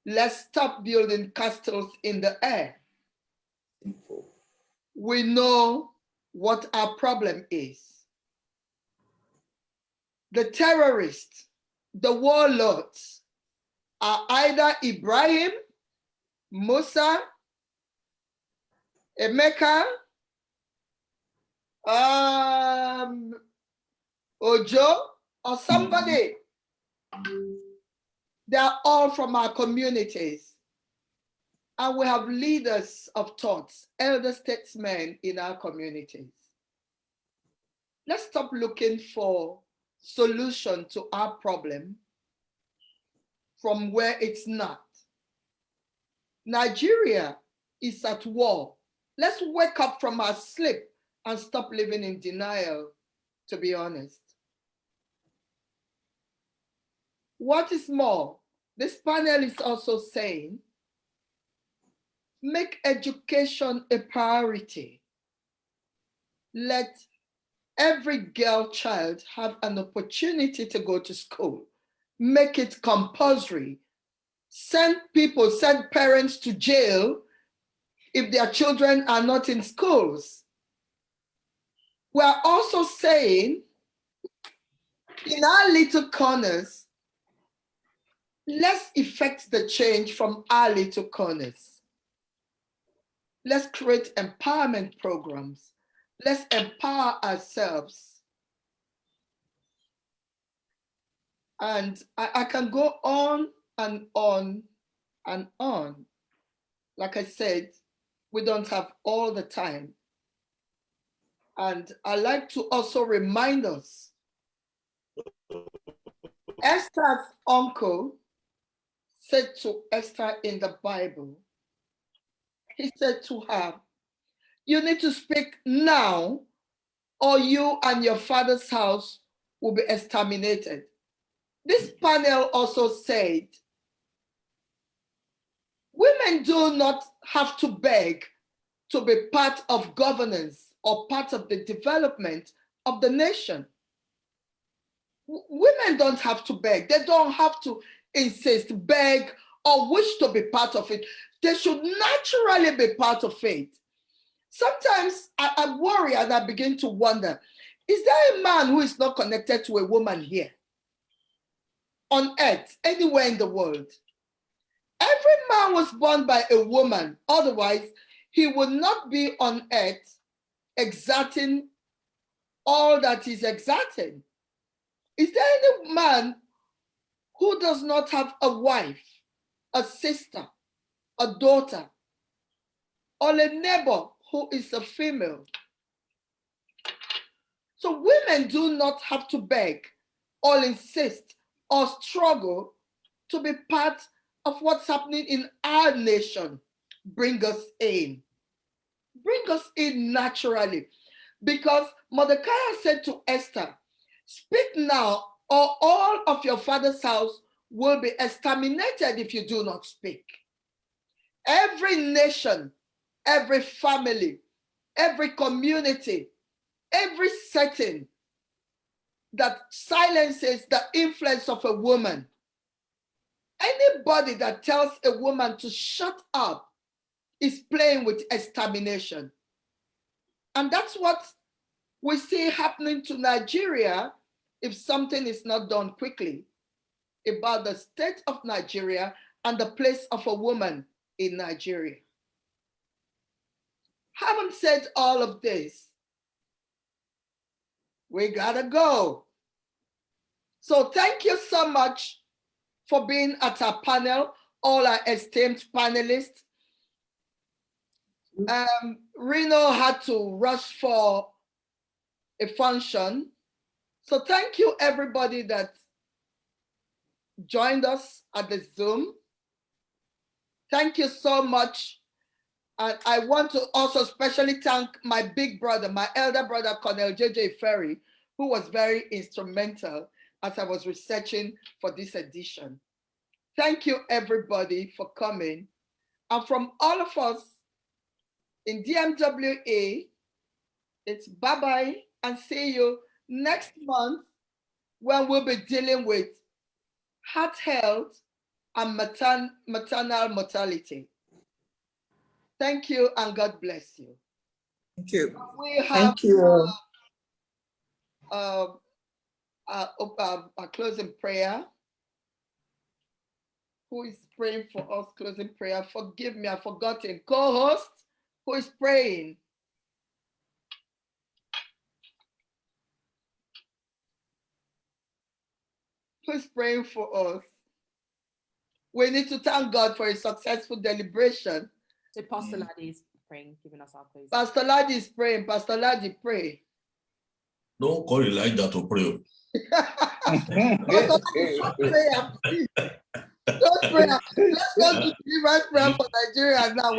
let's stop building castles in the air. We know what our problem is. The terrorists, the warlords are either Ibrahim, Musa, Emeka, Ojo, or somebody. They are all from our communities. And we have leaders of thoughts, elder statesmen in our communities. Let's stop looking for solution to our problem from where it's not. Nigeria is at war. Let's wake up from our sleep and stop living in denial, to be honest. What is more, this panel is also saying, make education a priority. Let every girl child have an opportunity to go to school. Make it compulsory. Send parents to jail if their children are not in schools. We're also saying, in our little corners, let's effect the change from our little corners. Let's create empowerment programs. Let's empower ourselves. And I can go on and on and on. Like I said, we don't have all the time. And I like to also remind us, Esther's uncle said to Esther in the Bible, he said to her, you need to speak now or you and your father's house will be exterminated. This panel also said, women do not have to beg to be part of governance or part of the development of the nation. Women don't have to beg. They don't have to insist, beg, or wish to be part of it. They should naturally be part of it. Sometimes I worry and I begin to wonder, is there a man who is not connected to a woman here? On earth, anywhere in the world. Every man was born by a woman, otherwise he would not be on earth exerting all that he's exerting. Is there any man who does not have a wife, a sister, a daughter, or a neighbor who is a female? So women do not have to beg or insist or struggle to be part of what's happening in our nation. Bring us in. Bring us in naturally. Because Mordecai said to Esther, speak now or all of your father's house will be exterminated if you do not speak. Every nation, every family, every community, every setting that silences the influence of a woman, anybody that tells a woman to shut up is playing with extermination. And that's what we see happening to Nigeria if something is not done quickly about the state of Nigeria and the place of a woman in Nigeria. Having said all of this, we gotta go. So thank you so much for being at our panel, all our esteemed panelists. Reno had to rush for a function. So thank you everybody that joined us at the Zoom. Thank you so much And I want to also especially thank my big brother, my elder brother, Colonel JJ Ferry, who was very instrumental as I was researching for this edition. Thank you, everybody, for coming. And from all of us in DMWA, it's bye-bye and see you next month when we'll be dealing with heart health and maternal mortality. Thank you and God bless you. Thank you. We have Thank you. a closing prayer. Who is praying for us? Closing prayer. Forgive me, I've forgotten. Co-host, who is praying? Who is praying for us? We need to thank God for a successful deliberation. So Pastor Laddie is praying, giving us our closing. Pastor Laddie is praying. Pastor Laddie, pray. Don't call Elijah to pray. Pastor Laddie, don't pray. Don't pray. Let's go to deliverance prayer for Nigeria now.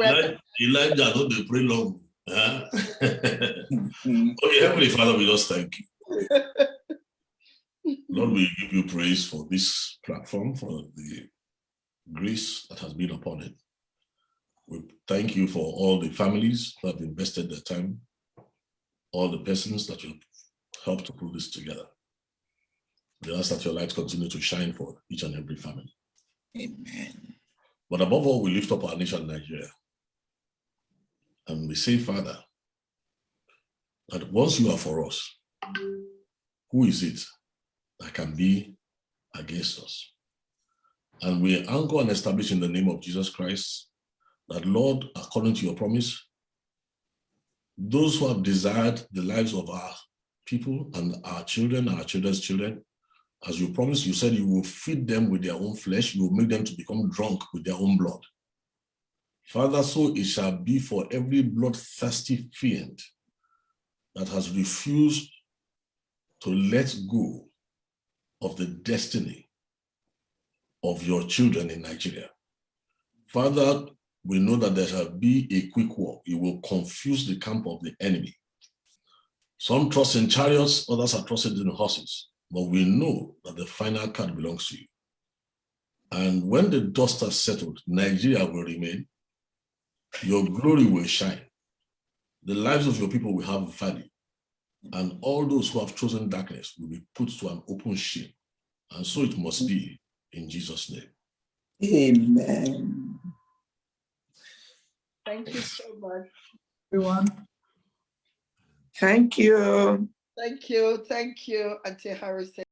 Elijah, don't they pray long? Huh? Okay, Heavenly Father, we just thank you. Lord, we give you praise for this platform, for the grace that has been upon it. We thank you for all the families that have invested their time, all the persons that you helped to put this together. We ask that your light continue to shine for each and every family. Amen. But above all, we lift up our nation, Nigeria. And we say, Father, that once you are for us, who is it that can be against us? And we anchor and establish in the name of Jesus Christ that, Lord, according to your promise, those who have desired the lives of our people and our children, our children's children, as you promised, you said you will feed them with their own flesh, you will make them to become drunk with their own blood. Father, so it shall be for every bloodthirsty fiend that has refused to let go of the destiny of your children in Nigeria. Father, we know that there shall be a quick war. You will confuse the camp of the enemy. Some trust in chariots, others are trusted in horses. But we know that the final card belongs to you. And when the dust has settled, Nigeria will remain. Your glory will shine. The lives of your people will have value. And all those who have chosen darkness will be put to an open shame. And so it must be in Jesus' name. Amen. Thank you so much, Everyone. Thank you. Thank you, Auntie Harrison.